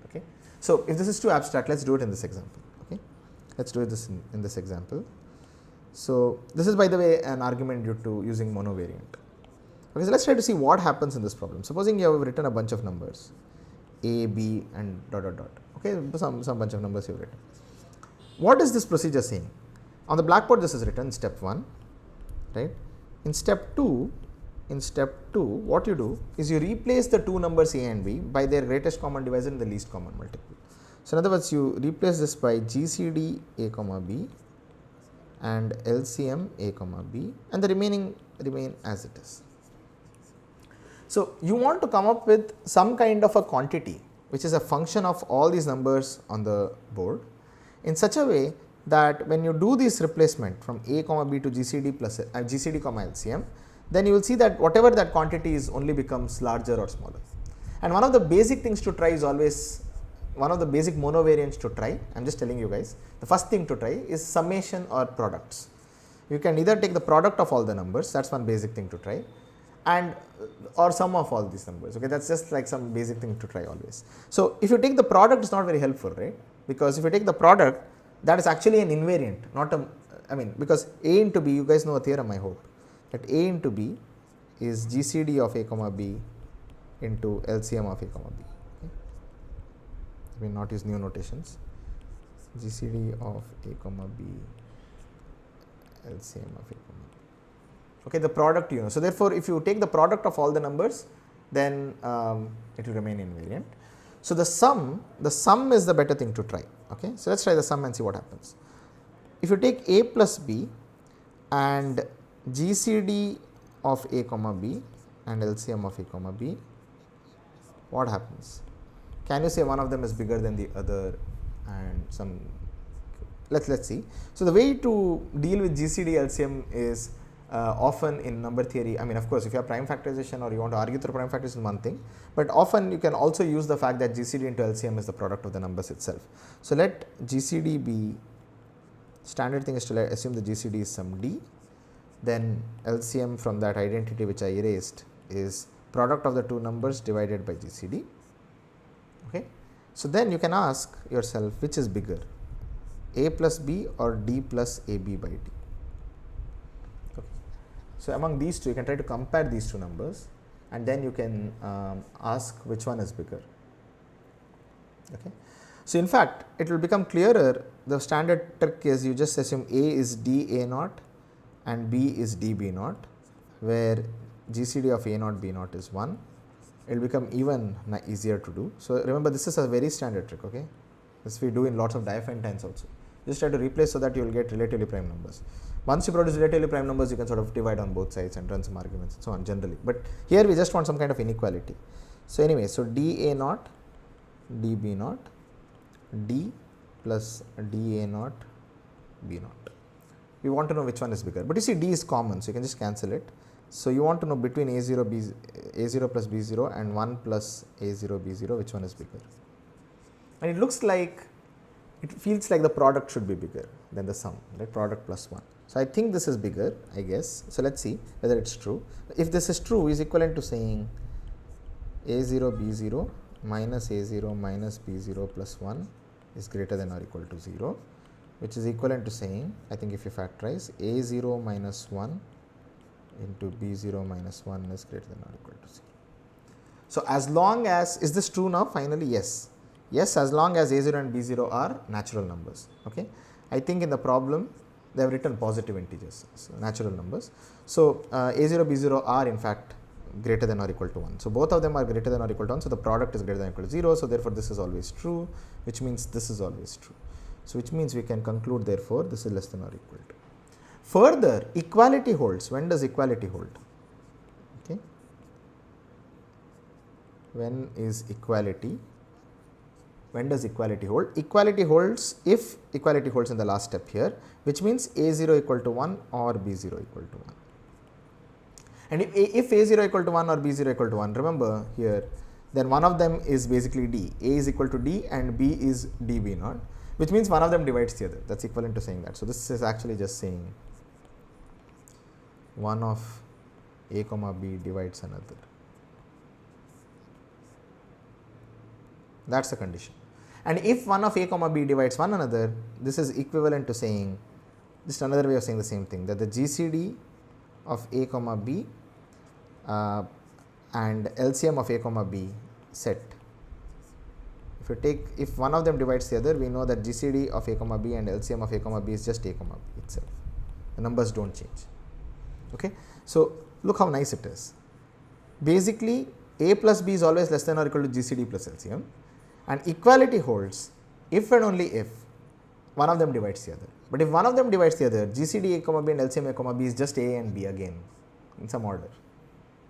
Okay. So if this is too abstract, let's do it in this example. Okay. Let's do this in this example. So this is, by the way, an argument due to using monovariant. Okay, so let's try to see what happens in this problem. Supposing you have written a bunch of numbers, A, B and dot dot dot. Okay, some bunch of numbers you've written. What is this procedure saying? On the blackboard this is written step 1, right? In step 2, what you do is you replace the two numbers A and B by their greatest common divisor and the least common multiple. So in other words, you replace this by GCD A comma B and LCM A comma B, and the remaining remain as it is. So you want to come up with some kind of a quantity which is a function of all these numbers on the board in such a way that when you do this replacement from A comma B to GCD plus GCD comma LCM, then you will see that whatever that quantity is only becomes larger or smaller. And one of the basic things to try is always, one of the basic monovariants to try, I am just telling you guys, the first thing to try is summation or products. You can either take the product of all the numbers, that is one basic thing to try, and or sum of all these numbers. Okay, that is just like some basic thing to try always. So if you take the product, it's not very helpful, right? Because if you take the product, that is actually an invariant, not a, I mean, because A into B, you guys know a theorem, I hope, that A into B is GCD of A comma B into LCM of A comma B. Okay. We will not use new notations. GCD of A comma B, LCM of A comma B. Okay, the product you know. So therefore, if you take the product of all the numbers, then it will remain invariant. So the sum is the better thing to try. Okay, so let's try the sum and see what happens. If you take A plus B and GCD of A comma B and LCM of A comma B, what happens? Can you say one of them is bigger than the other and some, let's see. So the way to deal with GCD LCM is often in number theory, I mean, of course, if you have prime factorization or you want to argue through prime factorization, one thing, but often you can also use the fact that GCD into LCM is the product of the numbers itself. So let GCD be, standard thing is to assume the GCD is some D, then LCM from that identity which I erased is product of the two numbers divided by GCD. Okay. So then you can ask yourself which is bigger, A plus B or D plus AB by D. Okay. So among these two, you can try to compare these two numbers and then you can ask which one is bigger. Okay. So in fact, it will become clearer. The standard trick is you just assume A is D A naught and B is D B naught, where GCD of A naught B naught is 1. It will become even easier to do. So remember, this is a very standard trick. Okay, this we do in lots of diaphane times also. Just try to replace so that you will get relatively prime numbers. Once you produce relatively prime numbers, you can sort of divide on both sides and run some arguments and so on generally. But here we just want some kind of inequality. So anyway, so D A naught, D B naught, D plus D A naught, B naught. We want to know which one is bigger, but you see D is common, so you can just cancel it. So you want to know between A0 plus B0 and 1 plus A0 B0 which one is bigger. And it looks like, it feels like the product should be bigger than the sum, right? Product plus 1. So I think this is bigger, I guess. So let's see whether it's true. If this is true, is equivalent to saying A0 B0 minus A0 minus B0 plus 1 is greater than or equal to 0, which is equivalent to saying, I think if you factorize, A0 minus 1 into B0 minus 1 is greater than or equal to 0. So as long as, is this true now finally? Yes. Yes, as long as A0 and B0 are natural numbers. Okay. I think in the problem they have written positive integers, so natural numbers. So A0, B0 are in fact greater than or equal to 1. So both of them are greater than or equal to 1. So the product is greater than or equal to 0. So therefore this is always true, which means this is always true. So which means we can conclude therefore this is less than or equal to. Further, equality holds. When does equality hold? Okay. When is equality? When does equality hold? Equality holds if equality holds in the last step here, which means A0 equal to 1 or B0 equal to 1. And if A0 equal to 1 or B0 equal to 1, remember here, then one of them is basically D. A is equal to D and B is DB naught, which means one of them divides the other. That's equivalent to saying that. So this is actually just saying one of A comma B divides another. That's the condition. And if one of A comma B divides one another, this is equivalent to saying, just another way of saying the same thing, that the GCD of A comma B and LCM of A comma B set if one of them divides the other, we know that GCD of a comma b and LCM of a comma b is just a comma b itself. The numbers don't change. Okay, so look how nice it is. Basically, a plus b is always less than or equal to GCD plus LCM, and equality holds if and only if one of them divides the other. But if one of them divides the other, GCD a comma b and LCM a comma b is just a and b again in some order.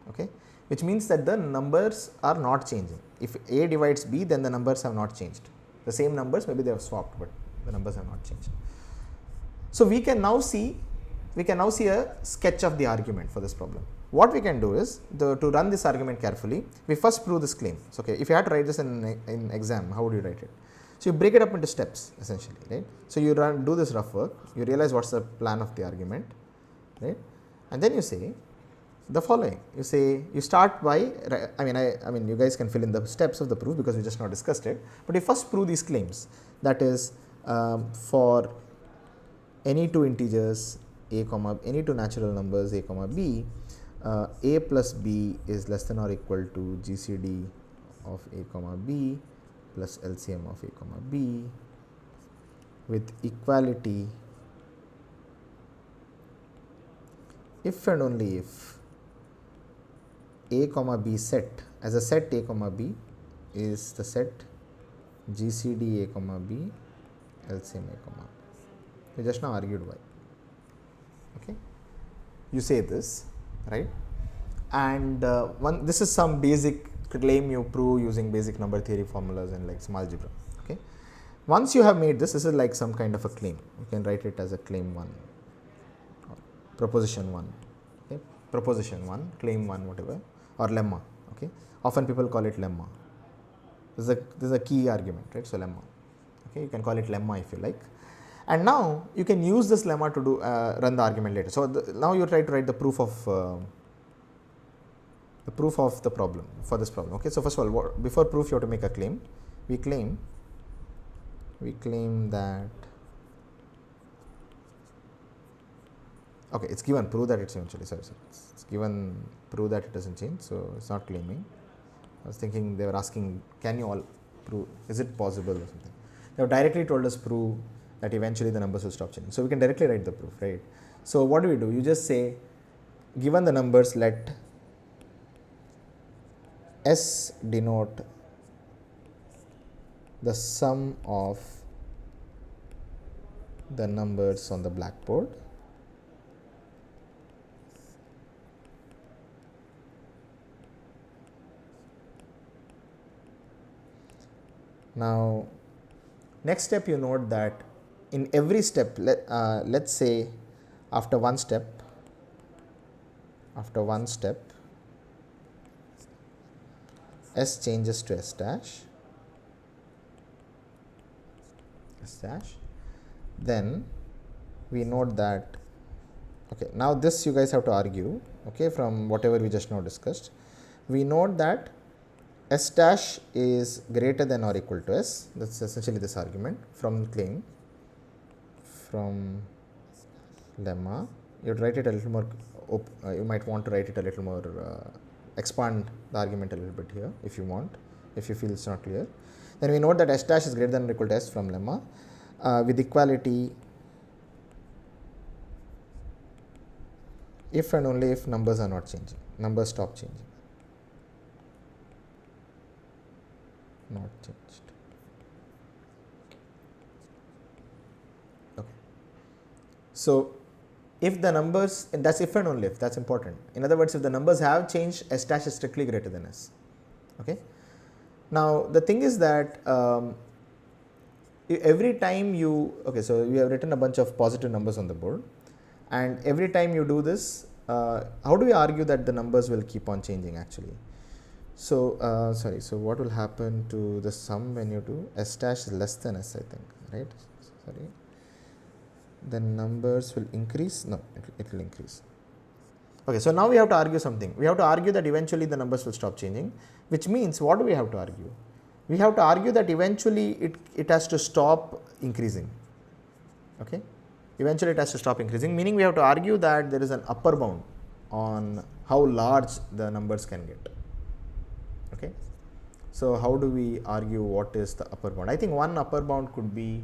Okay, which means that the numbers are not changing. If a divides b, then the numbers have not changed. The same numbers, maybe they have swapped, but the numbers have not changed. So we can now see a sketch of the argument for this problem. What we can do is, to run this argument carefully, we first prove this claim. So, okay, if you had to write this in exam, how would you write it? So, you break it up into steps essentially, right. So, you do this rough work, you realize what is the plan of the argument, right, and then you say the following. You say, you start by, I mean you guys can fill in the steps of the proof because we just now discussed it, but you first prove these claims, that is for any two integers a comma, any two natural numbers a comma b, a plus b is less than or equal to GCD of a comma b plus LCM of a comma b, with equality if and only if a comma b set, as a set a comma b is the set GCD a comma b LCM a comma b. We just now argued why. Okay, you say this, right, and this is some basic claim you prove using basic number theory formulas and like some algebra. Okay, once you have made this is like some kind of a claim. You can write it as a claim 1, or proposition 1, okay, proposition 1, claim 1, whatever, or lemma. Okay, often people call it lemma. This is a key argument, right? So lemma. Okay, you can call it lemma if you like. And now you can use this lemma to do run the argument later. So now you try to write the proof of the problem for this problem. Okay, so first of all, before proof you have to make a claim. We claim that, okay, it's given prove that it's eventually, sorry, it's given prove that it doesn't change, so it's not claiming. I was thinking they were asking, can you all prove, is it possible or something. They have directly told us prove that eventually the numbers will stop changing. So we can directly write the proof, right. So what do? You just say, given the numbers, let S denote the sum of the numbers on the blackboard now. Next step, you note that in every step, let's say after one step, S changes to S dash, then we note that, okay, now this you guys have to argue, okay, from whatever we just now discussed. We note that S dash is greater than or equal to S, that is essentially this argument from claim, from lemma. You would write it a little more, you might want to write it a little more, expand the argument a little bit here if you want, if you feel it's not clear. Then we note that S dash is greater than or equal to S from lemma, with equality if and only if numbers are not changing, numbers stop changing. Not changed. Okay. So if the numbers, and that's if and only if, that's important. In other words, if the numbers have changed, S dash is strictly greater than S. Okay. Now the thing is that every time you, okay, so we have written a bunch of positive numbers on the board, and every time you do this, how do we argue that the numbers will keep on changing actually? So, sorry, so what will happen to the sum when you do S dash is less than S, I think, right? Sorry. Then numbers will increase? No, it will increase. Okay, so now we have to argue something. We have to argue that eventually the numbers will stop changing, which means what do we have to argue? We have to argue that eventually it has to stop increasing. Okay? Eventually it has to stop increasing, meaning we have to argue that there is an upper bound on how large the numbers can get. Okay, So how do we argue what is the upper bound? I think one upper bound could be,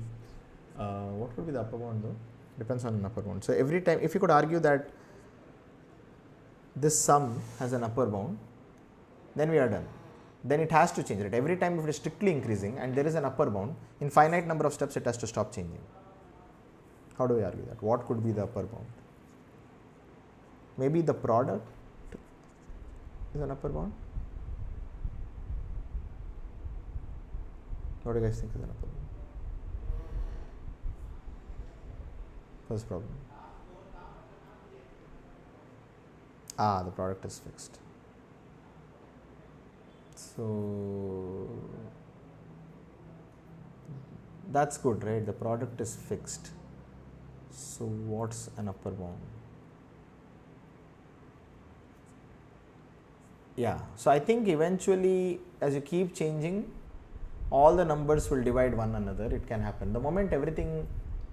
what could be the upper bound though? Depends on an upper bound. So every time, if you could argue that this sum has an upper bound, then we are done. Then it has to change, right? Every time if it is strictly increasing and there is an upper bound, in finite number of steps it has to stop changing. How do we argue that? What could be the upper bound? Maybe the product is an upper bound? What do you guys think is an upper bound? First problem. The product is fixed. So that's good, right? The product is fixed. So what's an upper bound? Yeah, so I think eventually as you keep changing, all the numbers will divide one another. It can happen. The moment everything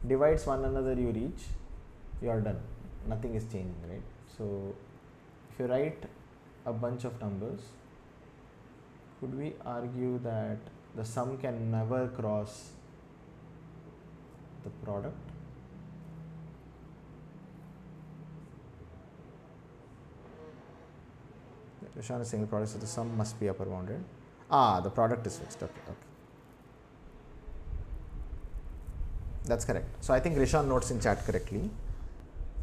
divides one another, you are done. Nothing is changing, right? So if you write a bunch of numbers, could we argue that the sum can never cross the product? Rishan is saying the product, so the sum must be upper bounded. The product is fixed. Okay. That's correct. So I think Rishan notes in chat correctly.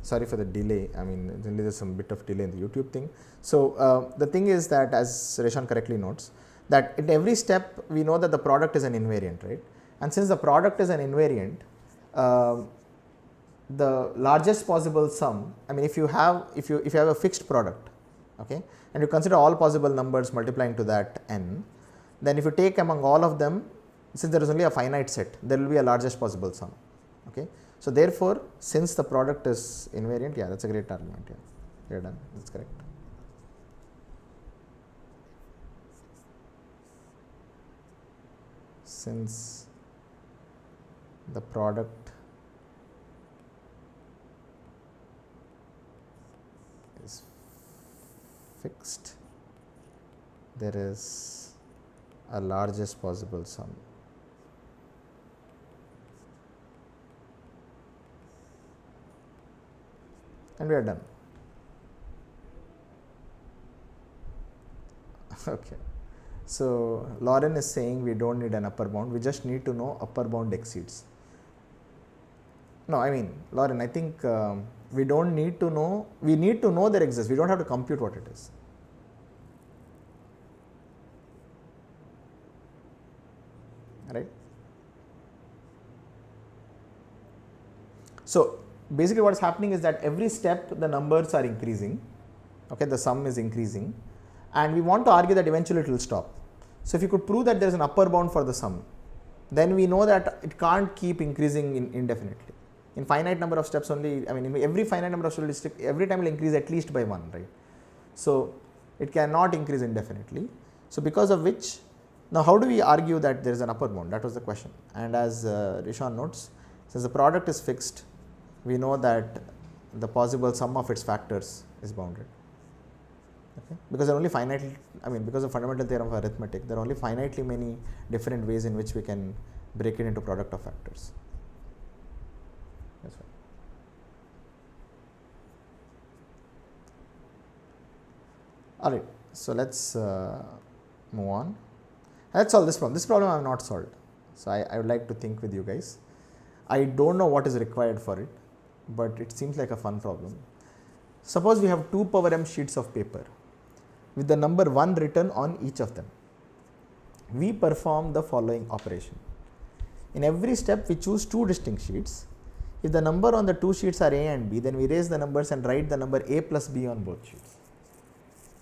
Sorry for the delay. I mean, generally there's some bit of delay in the YouTube thing. So the thing is that, as Rishan correctly notes, that in every step we know that the product is an invariant, right? And since the product is an invariant, the largest possible sum, I mean, if you have a fixed product, okay, and you consider all possible numbers multiplying to that n, then if you take among all of them, since there is only a finite set, there will be a largest possible sum. Okay, so therefore, since the product is invariant, yeah, that's a great argument. Yeah, you're done. That's correct. Since the product is fixed, there is a largest possible sum. And we are done. Okay. So Lauren is saying we don't need an upper bound, we just need to know upper bound exceeds. No, I mean, Lauren, I think we don't need to know, we need to know there exists, we don't have to compute what it is. Right? So basically what is happening is that every step the numbers are increasing, okay, the sum is increasing, and we want to argue that eventually it will stop. So if you could prove that there is an upper bound for the sum, then we know that it can't keep increasing indefinitely. In finite number of steps only, I mean, in every finite number of steps, every time it will increase at least by 1, right? So it cannot increase indefinitely. So because of which, now how do we argue that there is an upper bound? That was the question. And as Rishan notes, since the product is fixed, we know that the possible sum of its factors is bounded. Okay? Because there are only finitely, I mean, because of fundamental theorem of arithmetic, there are only finitely many different ways in which we can break it into product of factors. That's right. All right, so let's move on. Let's solve this problem. This problem I have not solved, so I would like to think with you guys. I don't know what is required for it, but it seems like a fun problem. Suppose we have 2 power m sheets of paper with the number 1 written on each of them. We perform the following operation. In every step we choose 2 distinct sheets. If the number on the 2 sheets are a and b, then we raise the numbers and write the number a plus b on both sheets.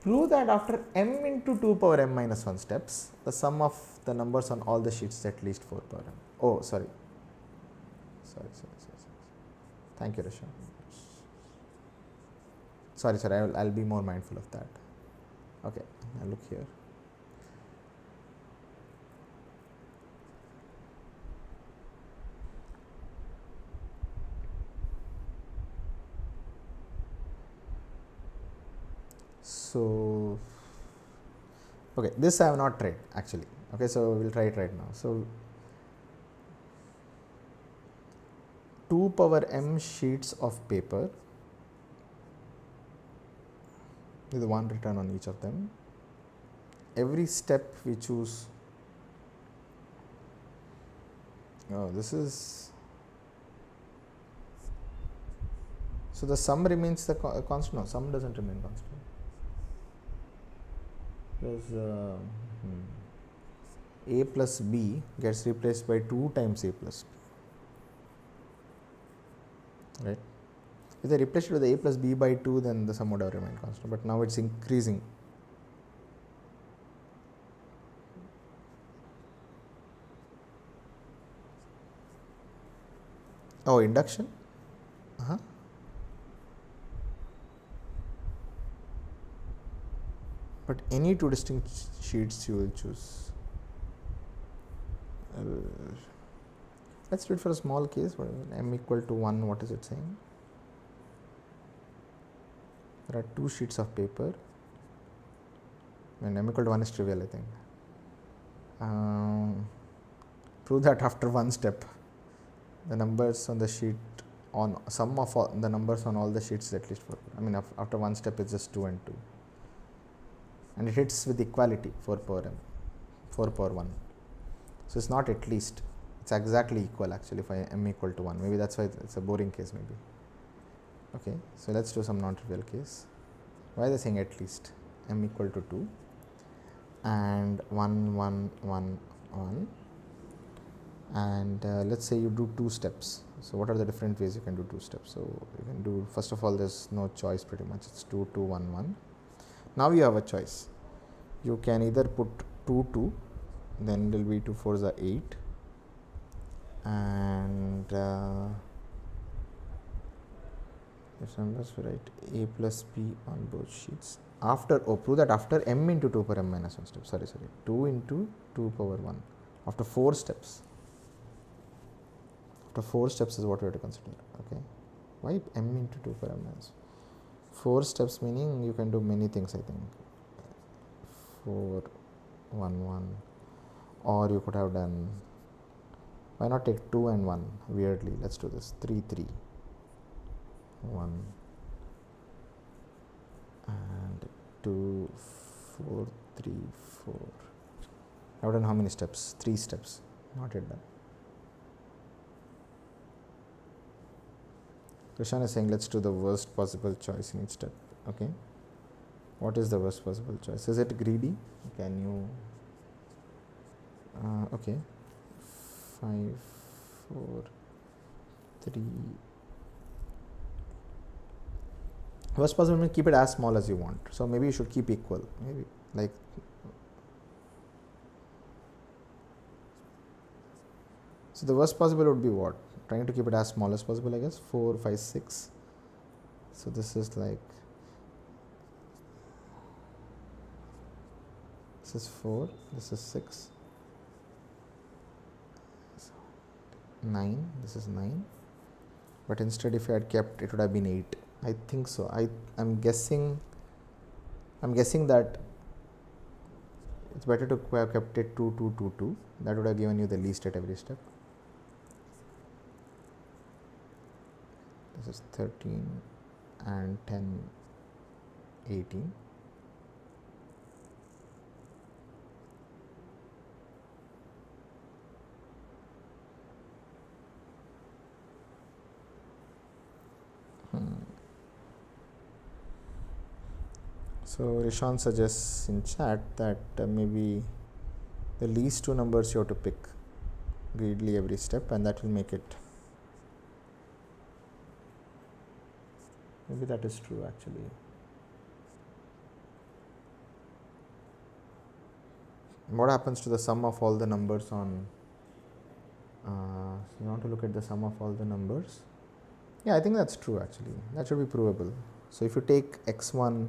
Prove that after m into 2 power m minus 1 steps, the sum of the numbers on all the sheets is at least 4 power m. Oh, sorry. Thank you, Rishan. Sorry, I'll be more mindful of that. Okay, I'll look here. So Okay, this I have not tried actually. Okay, so we'll try it right now. So 2 power m sheets of paper with one return on each of them. Every step we choose. Oh, this is. So the sum remains the constant. No, sum doesn't remain constant. There's a plus b gets replaced by 2 times a plus b, right? If they replace it with a plus b by 2, then the sum would have remained constant, but now it's increasing. Oh, induction? But any 2 distinct sheets you will choose. Let's do it for a small case. M equal to 1, what is it saying? There are 2 sheets of paper. When m equal to 1 is trivial, I think. Prove that after one step, the numbers on the sheet on sum of all the numbers on all the sheets is at least 4. I mean, after one step, it's just 2 and 2. And it hits with equality 4 power m, 4 power 1. So it's not at least, it's exactly equal actually if I m equal to 1. Maybe that's why it's a boring case maybe. Okay, so let's do some non-trivial case. Why are they saying at least? M equal to 2 and 1, 1, 1, 1. And let's say you do 2 steps. So what are the different ways you can do 2 steps? So you can do, first of all, there's no choice pretty much. It's 2, 2, 1, 1. Now you have a choice. You can either put 2, 2, then it will be 2 4s are 8, and if numbers we write a plus b on both sheets. After, prove that after m into 2 power m minus 1 step. Sorry, 2 into 2 power 1. After 4 steps. After 4 steps is what we have to consider. Okay. Why m into 2 power m minus 4 steps, meaning you can do many things, I think. 4, 1, 1. Or you could have done, why not take 2 and 1 weirdly? Let's do this. 3, 3, 1, and 2, 4, 3, 4. I've done how many steps? 3 steps. Not yet done. Krishan is saying let's do the worst possible choice in each step. Okay. What is the worst possible choice? Is it greedy? Can you? Okay. 5, 4, 3. Worst possible means keep it as small as you want. So maybe you should keep equal. Maybe like. So the worst possible would be what? Trying to keep it as small as possible, I guess. 4, 5, 6. So this is like. This is 4. This is 6. 9. This is 9. But instead, if I had kept, it would have been 8. I think so. I'm guessing that it's better to have kept it 2, 2, 2, 2. That would have given you the least at every step. This is 13 and 10, 18. So Rishan suggests in chat that maybe the least 2 numbers you have to pick greedily every step, and that will make it. Maybe that is true actually. What happens to the sum of all the numbers on? So you want to look at the sum of all the numbers? Yeah, I think that's true actually. That should be provable. So if you take x1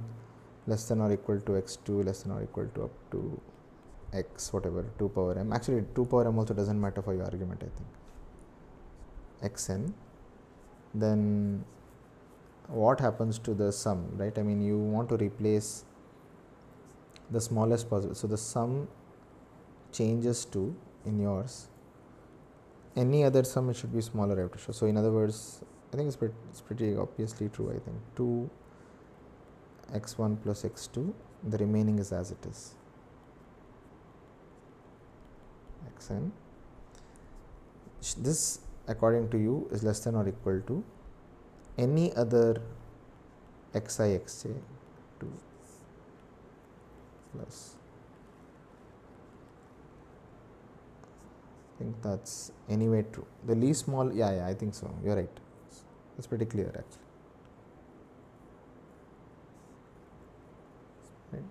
less than or equal to x2 less than or equal to up to x whatever 2 power m. Actually 2 power m also doesn't matter for your argument, I think. Xn. Then what happens to the sum, right? I mean, you want to replace the smallest possible. So the sum changes to, in yours, any other sum it should be smaller I have to show. So in other words, I think it's pretty obviously true. I think 2 x1 plus x2, the remaining is as it is, xn. This according to you is less than or equal to any other xi xj 2 plus, I think that's anyway true. The least small, yeah, I think so. You're right. It's pretty clear actually. Right?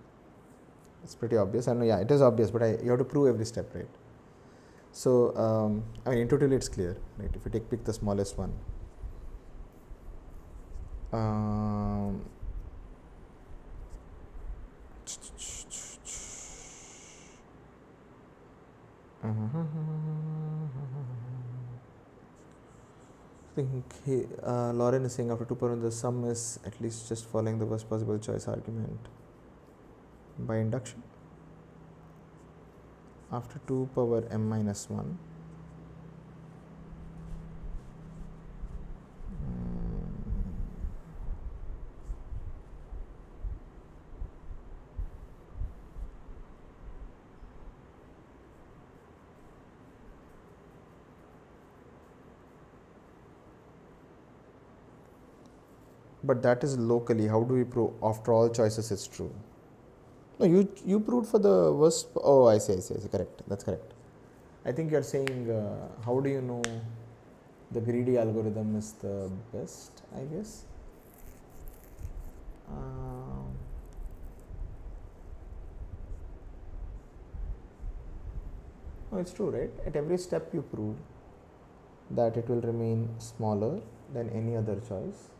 It's pretty obvious. I know, yeah, it is obvious, but you have to prove every step, right? So, I mean, intuitively it's clear, right? If you pick the smallest one. I think Lauren is saying after 2 power the sum is at least just following the worst possible choice argument by induction. After 2 power m minus 1, but that is locally. How do we prove after all choices it's true? No, you proved for the worst. Oh, I see. Correct. That's correct. I think you're saying how do you know the greedy algorithm is the best, I guess. No, it's true, right? At every step you prove that it will remain smaller than any other choice.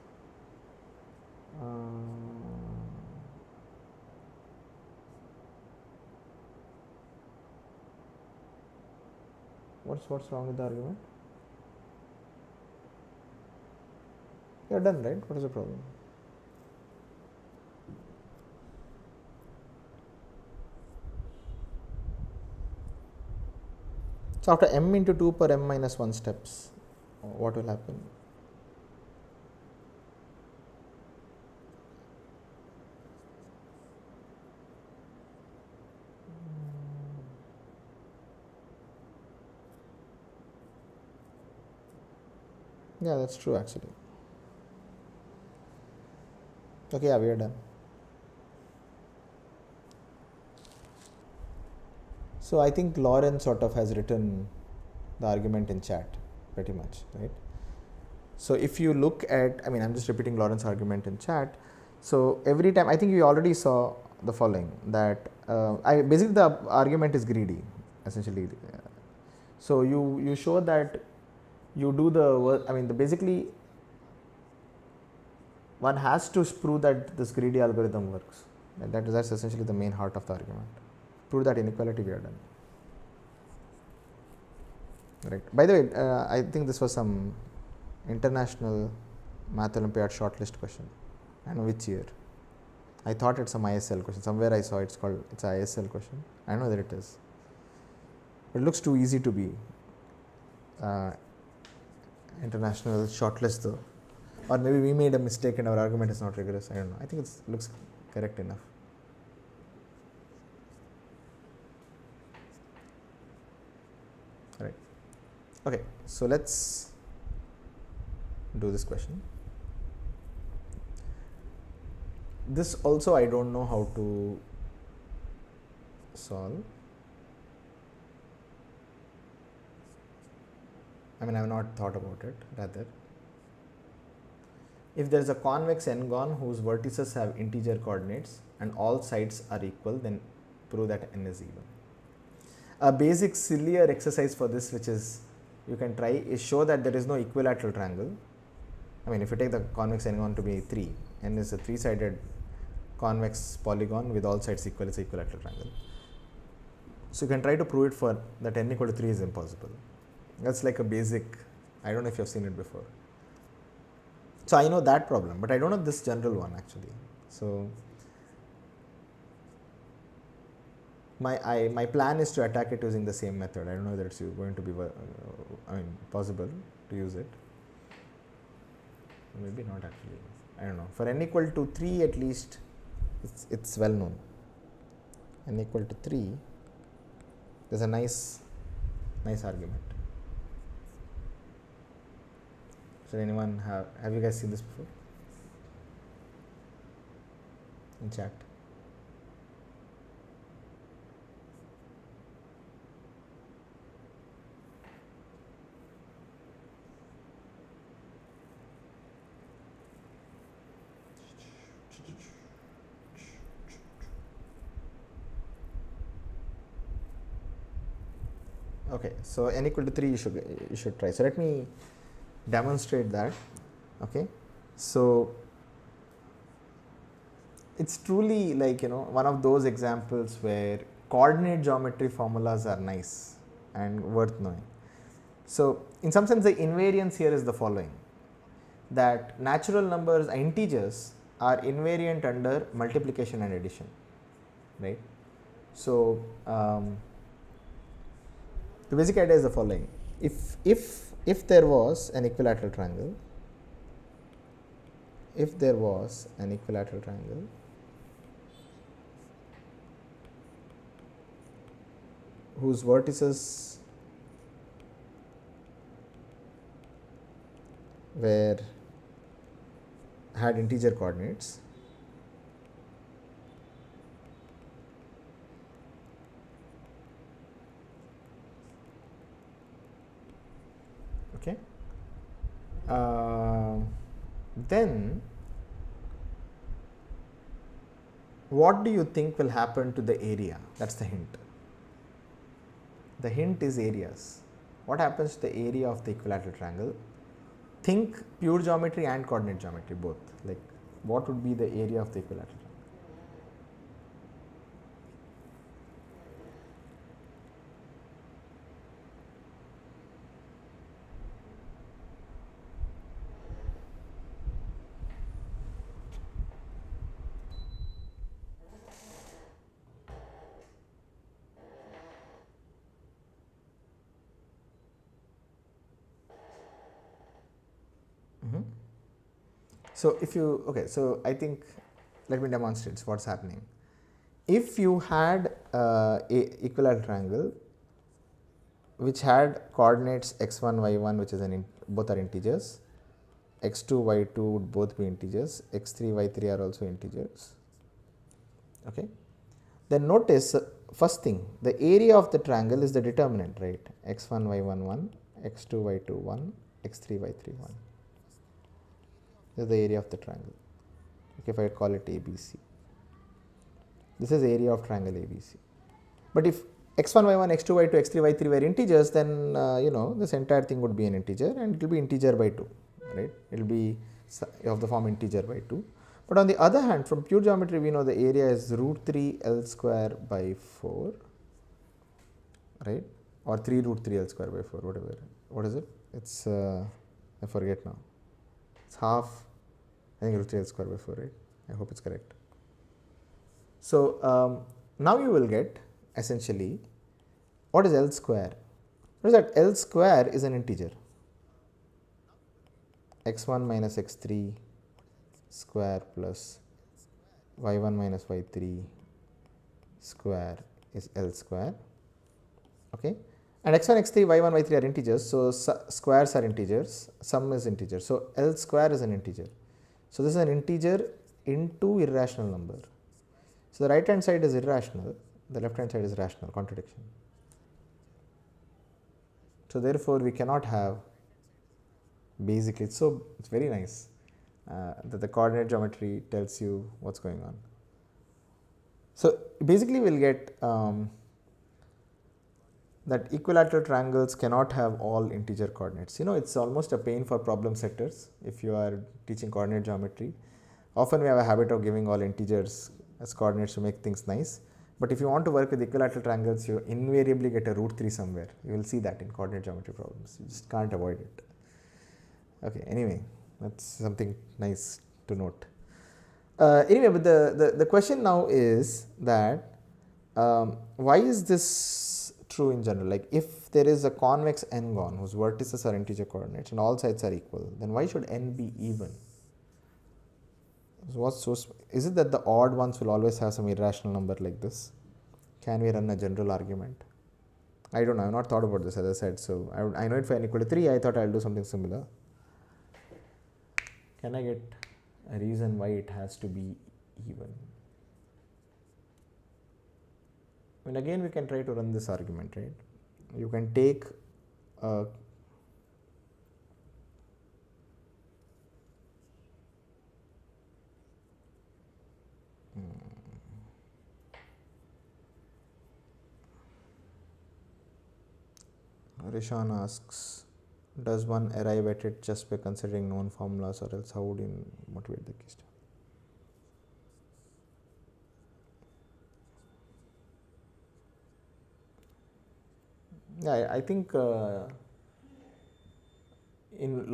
What's wrong with the argument? You're done, right? What is the problem? So after m into 2 per m minus 1 steps, what will happen? Yeah, that's true actually. Okay, yeah, we are done. So I think Lauren sort of has written the argument in chat pretty much, right? So if you look at, I mean, I'm just repeating Lauren's argument in chat. So every time, I think you already saw the following, that basically the argument is greedy, essentially. So you show that you do basically one has to prove that this greedy algorithm works. And that's essentially the main heart of the argument. Prove that inequality, we are done. Right. By the way, I think this was some international math Olympiad shortlist question. I don't know which year. I thought it's some ISL question. Somewhere I saw it's an ISL question. I don't know whether it is. It looks too easy to be international shortlist though. Or maybe we made a mistake and our argument is not rigorous. I don't know. I think it looks correct enough. Right. Okay, so let's do this question. This also I don't know how to solve. I mean, I have not thought about it, rather. If there is a convex n-gon whose vertices have integer coordinates and all sides are equal, then prove that n is even. A basic sillier exercise for this, which is you can try, is show that there is no equilateral triangle. I mean, if you take the convex n-gon to be 3, n is a 3-sided convex polygon with all sides equal, it's an equilateral triangle. So you can try to prove it for that n equal to 3 is impossible. That's like a basic, I don't know if you have seen it before. So I know that problem, but I don't know this general one actually. So my plan is to attack it using the same method. I don't know whether it's going to be possible to use it. Maybe not actually. I don't know. For n equal to 3 at least, it's well known. N equal to 3, there's a nice argument. So anyone have you guys seen this before in chat? Okay, so n equal to 3 you should try. So let me demonstrate that. Okay, so it's truly like, you know, one of those examples where coordinate geometry formulas are nice and worth knowing. So in some sense the invariance here is the following, that natural numbers, integers, are invariant under multiplication and addition, right? So the basic idea is the following: if there was an equilateral triangle, whose vertices had integer coordinates, okay, then what do you think will happen to the area? That's the hint. The hint is areas. What happens to the area of the equilateral triangle? Think pure geometry and coordinate geometry both. Like, what would be the area of the equilateral triangle? So if you, okay, so I think, let me demonstrate what's happening. If you had a equilateral triangle which had coordinates x1, y1, which is both are integers, x2, y2 would both be integers, x3, y3 are also integers, okay. Then notice, first thing, the area of the triangle is the determinant, right? x1, y1, 1, x2, y2, 1, x3, y3, 1. This is the area of the triangle. Okay, if I call it ABC. This is the area of triangle ABC. But if x1, y1, x2, y2, x3, y3 were integers, then you know, this entire thing would be an integer, and it will be integer by 2, right? It will be of the form integer by 2. But on the other hand, from pure geometry, we know the area is root 3 L square by 4, right? Or 3 root 3 L square by 4, whatever. What is it? It's, I forget now. It's half, I think root 3 L square by 4, right? I hope it's correct. So now you will get essentially, what is L square? What is that? L square is an integer. x1 minus x3 square plus y1 minus y3 square is L square, okay. And x1, x3, y1, y3 are integers, so squares are integers, sum is integer. So L square is an integer. So this is an integer into irrational number. So the right hand side is irrational, the left hand side is rational, contradiction. So therefore we cannot have, basically, it's very nice that the coordinate geometry tells you what's going on. So basically we'll get that equilateral triangles cannot have all integer coordinates. You know, it's almost a pain for problem setters if you are teaching coordinate geometry. Often we have a habit of giving all integers as coordinates to make things nice. But if you want to work with equilateral triangles, you invariably get a root 3 somewhere. You will see that in coordinate geometry problems. You just can't avoid it. Okay, anyway, that's something nice to note. Anyway, but the question now is that Why is this true in general? Like if there is a convex n-gon whose vertices are integer coordinates and all sides are equal, then why should n be even? So is it that the odd ones will always have some irrational number like this? Can we run a general argument? I don't know, I have not thought about this, as I said. So I know it for n equal to 3, I thought I will do something similar. Can I get a reason why it has to be even? I mean, again, we can try to run this argument, right? You can take a Rishan asks, does one arrive at it just by considering known formulas, or else how would you motivate the case? Yeah, I think in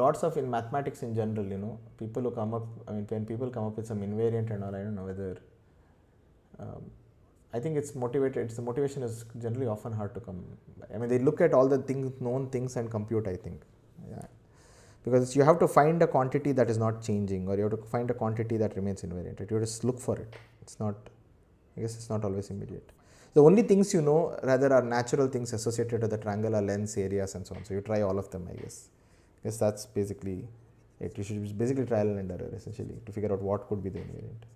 mathematics in general, you know, people who come up, I mean, when people come up with some invariant and all, I don't know whether, I think it's motivated, the motivation is generally often hard to come. I mean, they look at all the known things and compute, I think. Yeah. Because you have to find a quantity that is not changing, or you have to find a quantity that remains invariant. Right? You have to look for it. It's not, I guess it's not always immediate. The only things you know rather are natural things associated with the triangular lengths, areas and so on. So you try all of them, I guess. I guess that's basically it. You should basically trial and error essentially to figure out what could be the invariant.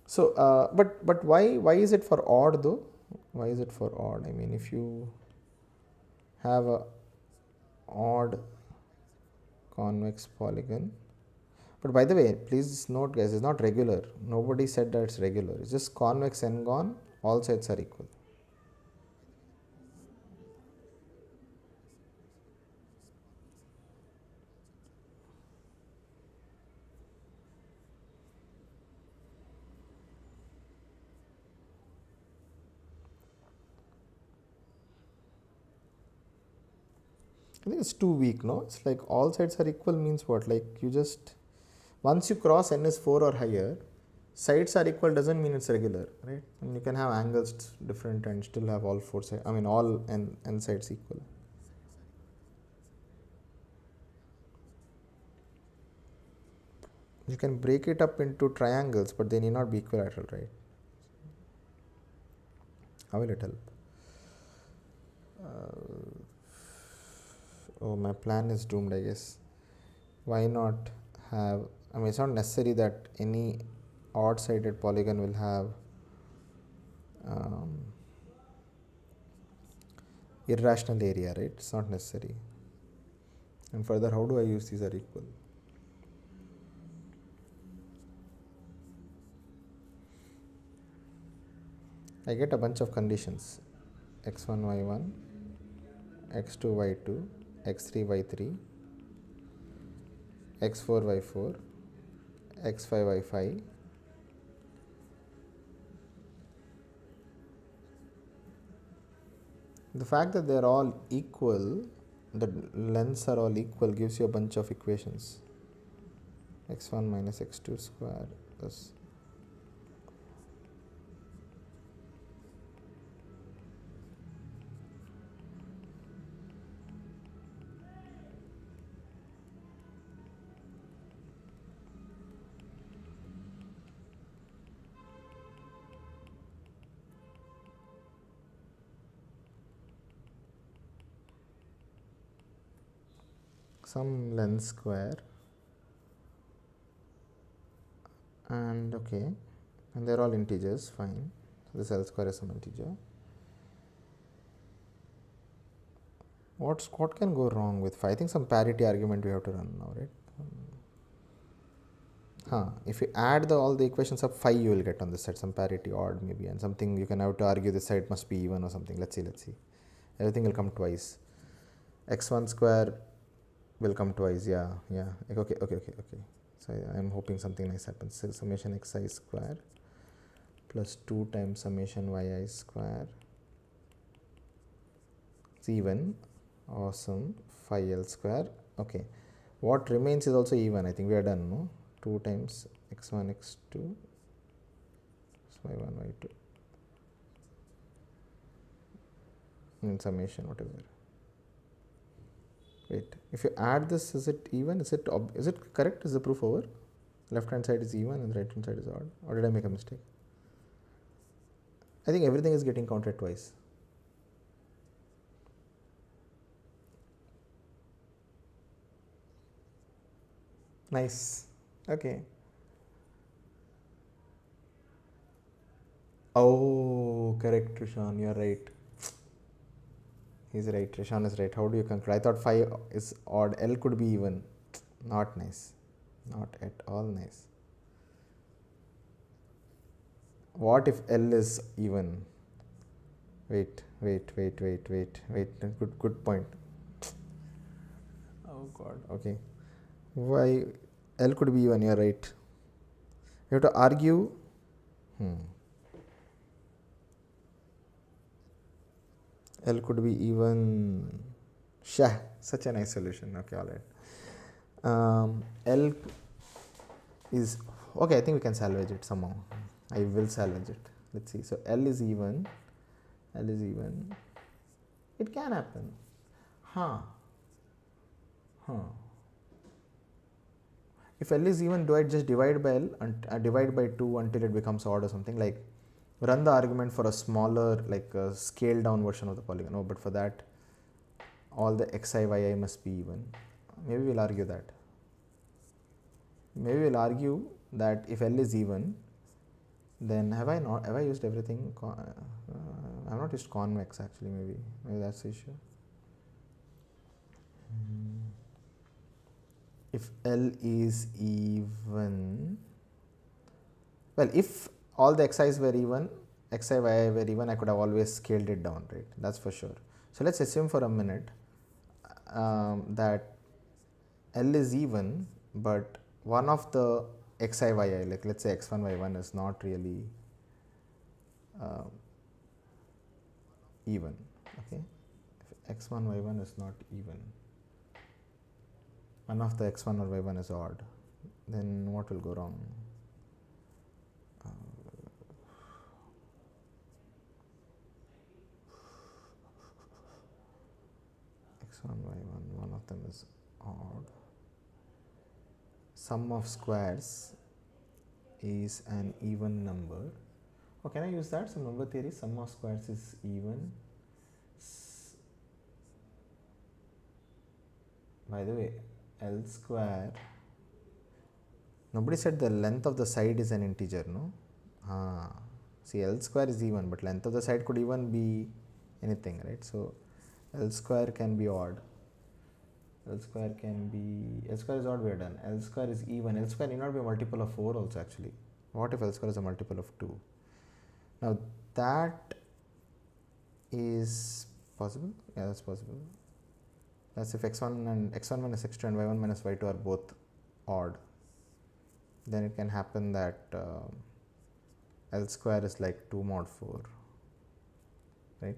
So, but why is it for odd though? Why is it for odd? I mean, if you have a odd convex polygon, but by the way, please note guys, it's not regular. Nobody said that it's regular. It's just convex n-gon, all sides are equal. I think it's too weak, no? It's like all sides are equal means what? Like you just, once you cross n is 4 or higher, sides are equal doesn't mean it's regular, right? I mean, you can have angles different and still have all four sides, I mean all n sides equal. You can break it up into triangles, but they need not be equilateral, right? How will it help? Oh, my plan is doomed, I guess. Why not have, I mean, it's not necessary that any odd sided polygon will have irrational area, right? It's not necessary. And further, how do I use these are equal? I get a bunch of conditions: x1, y1, x2, y2, x3, y3, x4, y4, x5, y5. The fact that they are all equal, the lengths are all equal, gives you a bunch of equations. x1 minus x2 square plus some length square, and okay, and they're all integers, fine. So this L square is some integer. What can go wrong with phi? I think some parity argument we have to run now, right? If you add all the equations of phi, you will get on this side some parity odd maybe, and something you can have to argue this side must be even or something. Let's see. Everything will come twice. x1 square will come twice. Yeah. Okay. So I am hoping something nice happens. So summation xi square plus 2 times summation yi square. It's even. Awesome. Phi L square. Okay. What remains is also even. I think we are done, no? 2 times x1, x2 y1, y2 in summation, whatever. Wait, if you add this, is it even? Is it correct? Is the proof over? Left hand side is even and the right hand side is odd, or did I make a mistake? I think everything is getting counted twice. Nice. Okay. Oh, correct, Rishan. You're right. He's right. Rishan is right. How do you conclude? I thought 5 is odd. L could be even. Not nice. Not at all nice. What if L is even? Wait. Good point. Oh God. Okay. Why L could be even? You're right. You have to argue. L could be even. Shah. Such a nice solution. Okay, all right. L is okay. I think we can salvage it somehow. I will salvage it. Let's see. So L is even. L is even. It can happen. If L is even, do I just divide by L and divide by 2 until it becomes odd or something? Like run the argument for a smaller, like a scaled down version of the polygon. No, but for that, all the xi, yi must be even. Maybe we'll argue that. Maybe we'll argue that if L is even, then have I used everything? I have not used convex actually. Maybe that's the issue. If L is even, well, if all the xi's were even, xi, yi were even, I could have always scaled it down, right? That's for sure. So let's assume for a minute that L is even, but one of the xi, yi, like let's say x1, y1 is not really even. Okay, if x1, y1 is not even, one of the x1 or y1 is odd, then what will go wrong? X1, y1, one of them is odd. Sum of squares is an even number. Oh, can I use that? Some number theory, sum of squares is even. By the way, L square, nobody said the length of the side is an integer, no? See, L square is even, but length of the side could even be anything, right? So L square can be odd. L square is odd, we are done. L square is even. L square need not be a multiple of 4 also actually. What if L square is a multiple of 2? Now that is possible. Yeah, that's possible. That's if x1 minus x2 and y1 minus y2 are both odd. Then it can happen that L square is like 2 mod 4, right?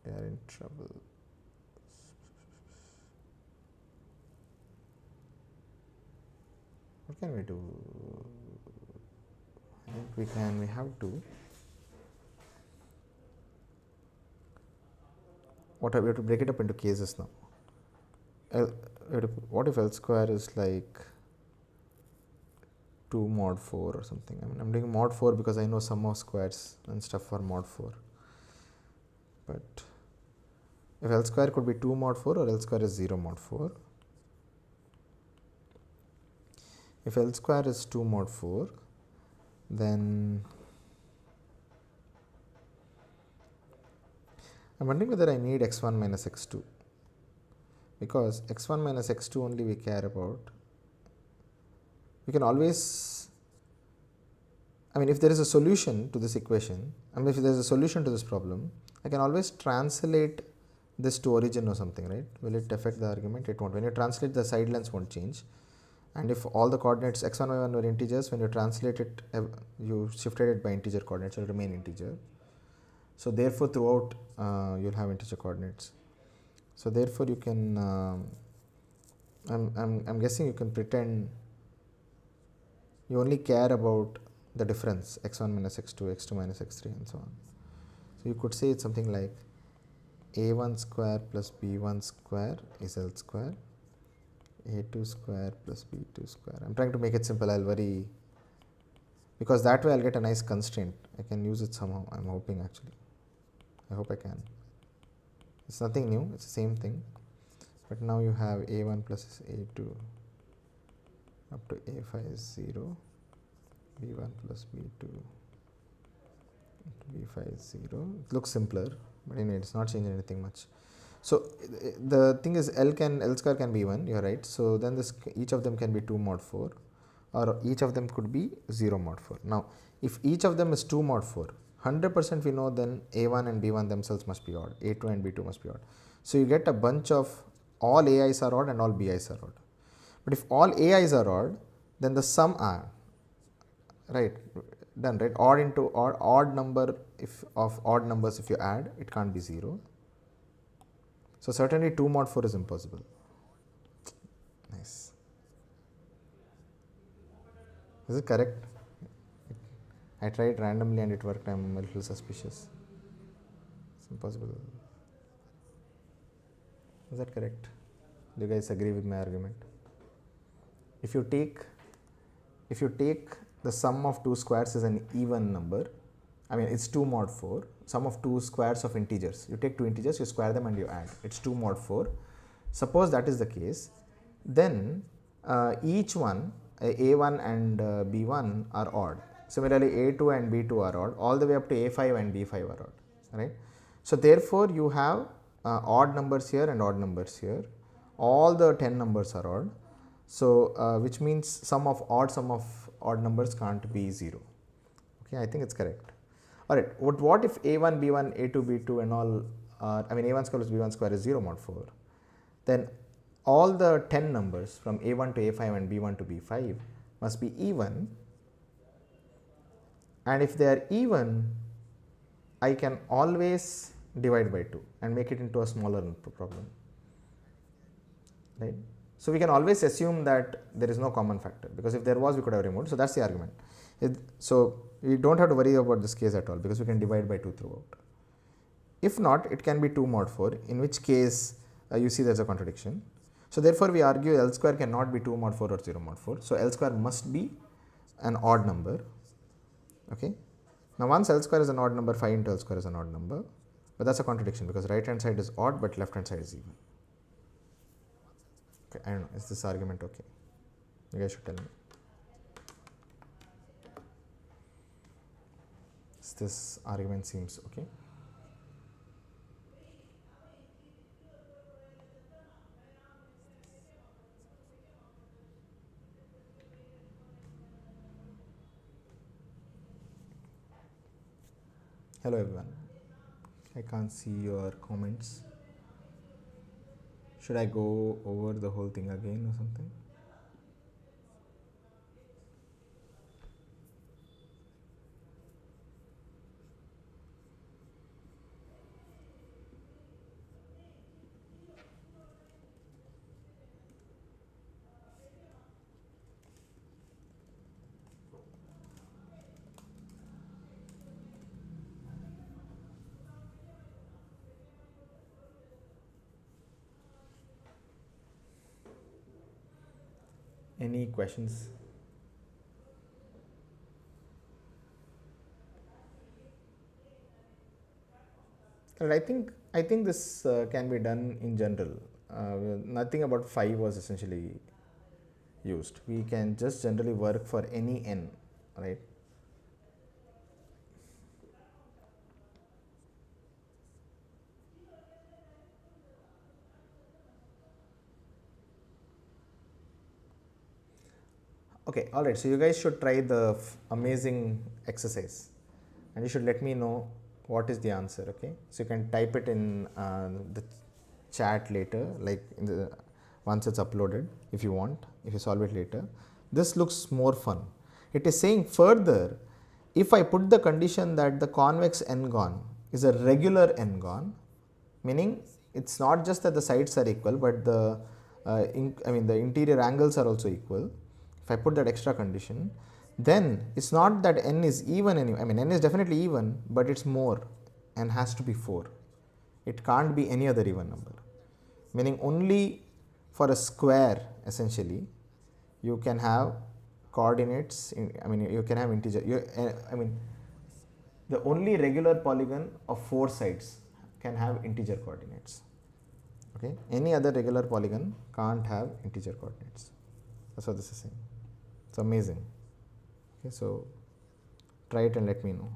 We are in trouble. What can we do? I think we have to. We have to break it up into cases now. What if L square is like 2 mod 4 or something? I mean, I'm doing mod 4 because I know sum of squares and stuff for mod 4. But if L square could be 2 mod 4 or L square is 0 mod 4. If L square is 2 mod 4, then I'm wondering whether I need x1 minus x2, because x1 minus x2 only we care about. We can always, I mean, if there is a solution to this equation, if there is a solution to this problem, I can always translate this to origin or something, right? Will it affect the argument? It won't. When you translate, the side lengths won't change. And if all the coordinates x1, y1 were integers, when you translate it, you shifted it by integer coordinates, it will remain integer. So therefore, throughout you'll have integer coordinates. So therefore, you can I'm guessing you can pretend you only care about the difference x1 minus x2, x2 minus x3 and so on. So you could say it's something like a1 square plus b1 square is L square, a2 square plus b2 square. I'm trying to make it simple. I'll worry because that way I'll get a nice constraint. I can use it somehow. I'm hoping actually. I hope I can. It's nothing new. It's the same thing. But now you have a1 plus a2 up to a5 is 0, b1 plus b2 b5 is 0. It looks simpler, but anyway, it's not changing anything much. So the thing is L square can be 1, you're right. So then this each of them can be 2 mod 4, or each of them could be 0 mod 4. Now if each of them is 2 mod 4, 100% we know then a1 and b1 themselves must be odd, a2 and b2 must be odd. So you get a bunch of all ai's are odd and all bi's are odd. But if all ai's are odd, then the sum are right done, right? Odd into odd number, if of odd numbers, if you add, it can't be 0. So certainly 2 mod 4 is impossible. Nice. Is it correct? I tried randomly and it worked. I'm a little suspicious. It's impossible. Is that correct? Do you guys agree with my argument? If you take the sum of two squares is an even number, I mean it's 2 mod 4, sum of two squares of integers. You take two integers, you square them and you add. It's 2 mod 4. Suppose that is the case, then each one a1 and b1 are odd. Similarly, a2 and b2 are odd, all the way up to a5 and b5 are odd, right? So therefore you have odd numbers here and odd numbers here. All the 10 numbers are odd. So which means sum of odd numbers can't be 0. Okay, I think it's correct. Alright, what if a1, b1, a2, b2 and all I mean a1 square plus b1 square is 0 mod 4, then all the 10 numbers from a1 to a5 and b1 to b5 must be even, and if they are even, I can always divide by 2 and make it into a smaller problem, right? So we can always assume that there is no common factor, because if there was, we could have removed. So that's the argument. So we don't have to worry about this case at all, because we can divide by 2 throughout. If not, it can be 2 mod 4, in which case you see there's a contradiction. So therefore we argue L square cannot be 2 mod 4 or 0 mod 4. So L square must be an odd number. Okay. Now once L square is an odd number, phi into L square is an odd number, but that's a contradiction because right hand side is odd but left hand side is even. Okay, I don't know, is this argument okay? You guys should tell me. This argument seems okay. Hello everyone. I can't see your comments. Should I go over the whole thing again or something? Any questions? I think this can be done in general. Nothing about phi was essentially used. We can just generally work for any n, right? Okay, alright, so you guys should try the amazing exercise and you should let me know what is the answer, okay? So you can type it in the chat later, like in the once it's uploaded if you want, if you solve it later. This looks more fun. It is saying further, if I put the condition that the convex n-gon is a regular n-gon, meaning it's not just that the sides are equal, but the the interior angles are also equal, if I put that extra condition, then it's not that n is even n is definitely even, but it's more, n has to be 4. It can't be any other even number, meaning only for a square essentially you can have coordinates you can have integer. The only regular polygon of 4 sides can have integer coordinates. Okay, any other regular polygon can't have integer coordinates. That's what this is saying. It's amazing. Okay, so try it and let me know.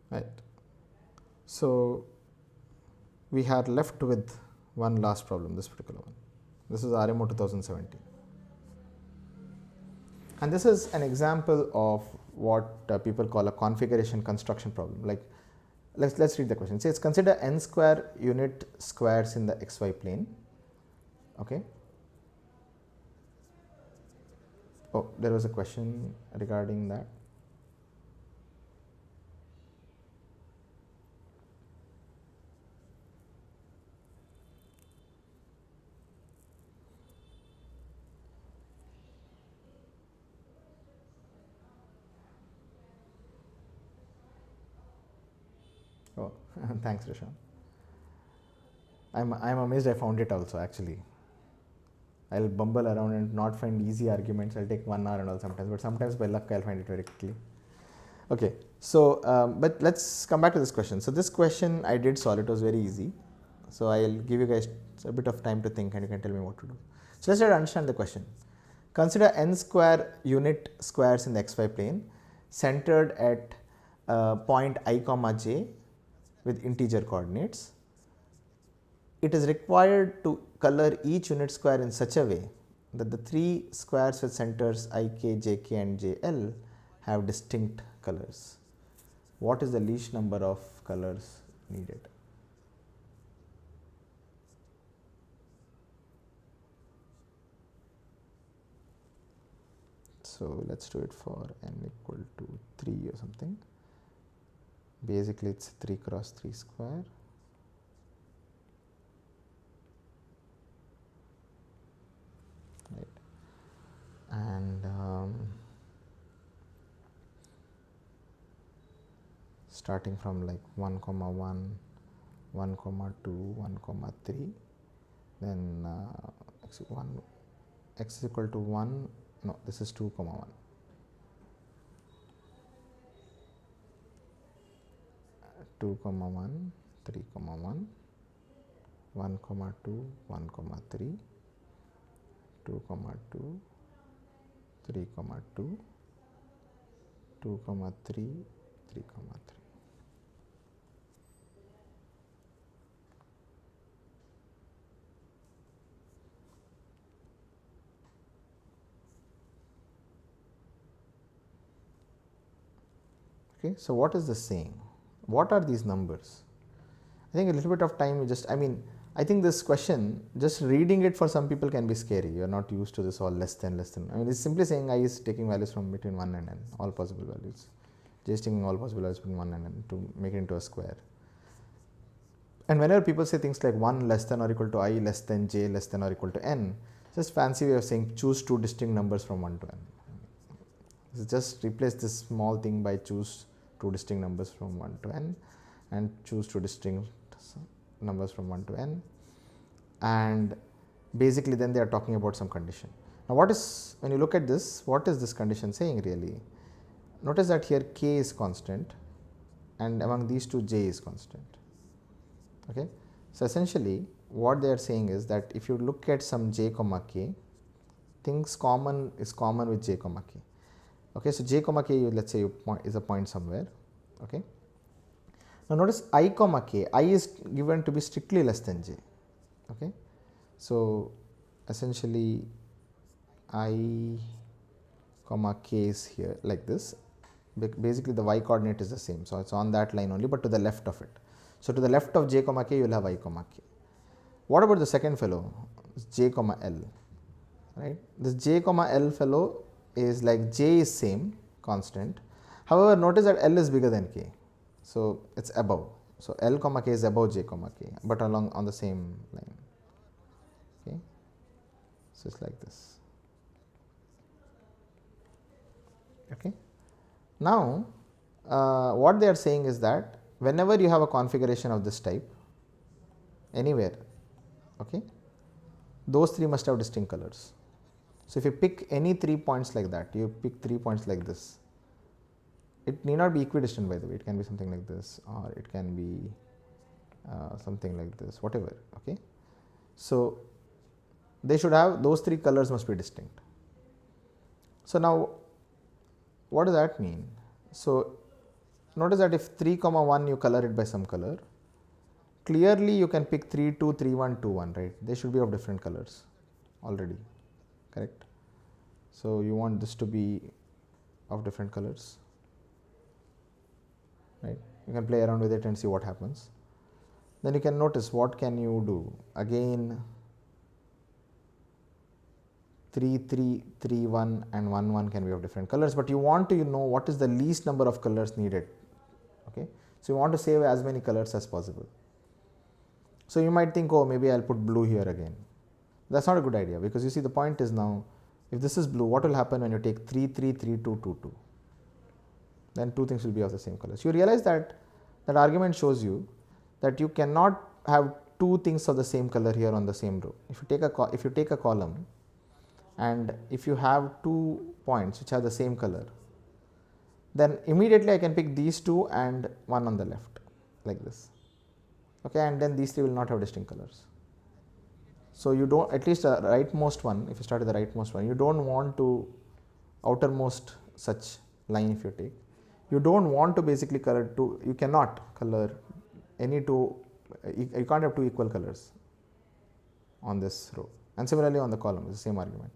Right. So we had left with one last problem, this particular one. This is RMO 2017. And this is an example of what people call a configuration construction problem. Like, let's read the question. It says consider n square unit squares in the xy plane. Okay. Oh, there was a question regarding that. Oh, thanks, Rishan. I'm amazed I found it also actually. I'll bumble around and not find easy arguments. I'll take 1 hour and all sometimes, but sometimes by luck I'll find it very quickly. Okay, so but let's come back to this question. So this question I did solve, it was very easy. So I'll give you guys a bit of time to think and you can tell me what to do. So let's try to understand the question. Consider n square unit squares in the xy plane centered at point I comma j with integer coordinates. It is required to color each unit square in such a way that the 3 squares with centers I, k, j, k and j, l have distinct colors. What is the least number of colors needed? So let's do it for n equal to 3 or something. Basically it's 3 cross 3 square. Right. And starting from like 1 comma 1, 1 comma 2, 1 comma 3, then x is equal to 1, no, this is 2 comma 1. 2 comma 1, 3 comma 1, 1 comma 2, 1 comma 3, 2 comma 2, 3 comma 2, 2 comma 3, 3 comma 3. Okay, so what is this saying? What are these numbers? I think a little bit of time you just, I think this question, just reading it for some people can be scary. You are not used to this all less than. It's simply saying I is taking values from between 1 and n, all possible values. J is taking all possible values between 1 and n to make it into a square. And whenever people say things like 1 less than or equal to I less than j less than or equal to n, just fancy way of saying choose 2 distinct numbers from 1 to n. Just replace this small thing by choose 2 distinct numbers from 1 to n and choose 2 distinct numbers from 1 to n, and basically then they are talking about some condition. Now what is, when you look at this, what is this condition saying really? Notice that here k is constant and among these two j is constant. Okay, so essentially what they are saying is that if you look at some j comma k, things common is common with j comma k. Okay, so j comma k, let's say you is a point somewhere. Okay, now notice I comma k, I is given to be strictly less than j. Okay, so essentially I comma k is here like this. Basically the y coordinate is the same, so it's on that line only, but to the left of it. So to the left of j comma k you will have I comma k. What about the second fellow, j comma l? Right, this j comma l fellow is like j is same constant, However, notice that L is bigger than K, so it's above. So L comma K is above J comma K, but along on the same line. Okay, so it's like this. Okay, now what they are saying is that whenever you have a configuration of this type anywhere, okay, those three must have distinct colors. So if you pick any 3 points like that, you pick 3 points like this, it need not be equidistant, by the way, it can be something like this, or it can be something like this, whatever. Okay, so they should have, those 3 colors must be distinct. So now what does that mean? So notice that if 3 comma 1 you color it by some color, clearly you can pick 3 2 3 1 2 1, right? They should be of different colors already, correct? So you want this to be of different colors, right? You can play around with it and see what happens. Then you can notice what can you do. Again 3 3 3 1 and 1 1 can be of different colors, but you want to know what is the least number of colors needed. Okay, so you want to save as many colors as possible. So you might think, oh, maybe I'll put blue here again. That's not a good idea, because you see the point is now, if this is blue, what will happen when you take 3 3 3 2 2 2? Then 2 things will be of the same color. So you realize that that argument shows you that you cannot have 2 things of the same color here on the same row. If you take a column and if you have 2 points which have the same color, then immediately I can pick these 2 and 1 on the left like this. Okay, and then these 3 will not have distinct colors. So you don't, at least the rightmost one, if you start with the rightmost one, you don't want to, outermost such line if you take, you don't want to basically color 2, you cannot color any 2, you can't have 2 equal colors on this row, and similarly on the column, it's the same argument.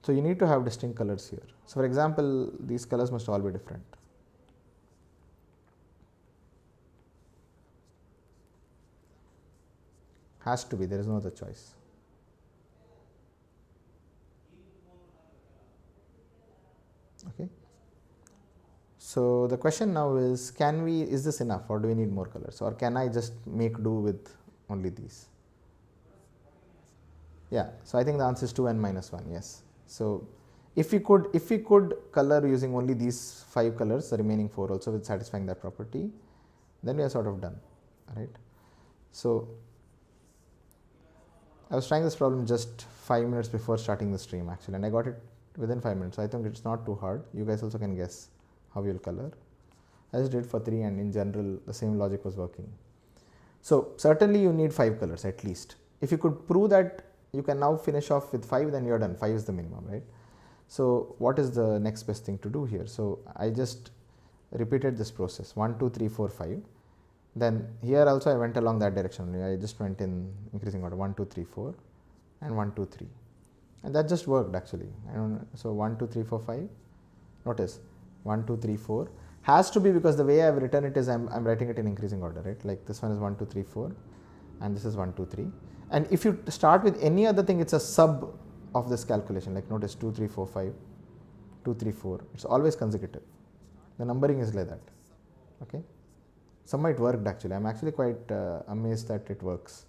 So you need to have distinct colors here. So for example, these colors must all be different. Has to be, there is no other choice. Okay. So the question now is, is this enough, or do we need more colors, or can I just make do with only these? Yeah, so I think the answer is 2n minus 1, yes. So if we could color using only these 5 colors, the remaining 4 also with satisfying that property, then we are sort of done, right? So I was trying this problem just 5 minutes before starting the stream actually, and I got it within 5 minutes. So I think it's not too hard. You guys also can guess how you'll color. I just did for 3, and in general the same logic was working. So certainly you need 5 colors at least. If you could prove that you can now finish off with 5, then you're done. 5 is the minimum, right? So what is the next best thing to do here? So I just repeated this process 1 2 3 4 5. Then here also I went along that direction. I just went in increasing order 1 2 3 4 and 1 2 3, and that just worked actually. I don't know. So 1 2 3 4 5. Notice 1 2 3 4 has to be, because the way I have written it is I'm writing it in increasing order, right? Like this one is 1 2 3 4 and this is 1 2 3. And if you start with any other thing, it's a sub of this calculation. Like notice 2 3 4 5, 2 3 4. It's always consecutive. The numbering is like that. Okay. Somehow it worked actually. I'm actually quite amazed that it works.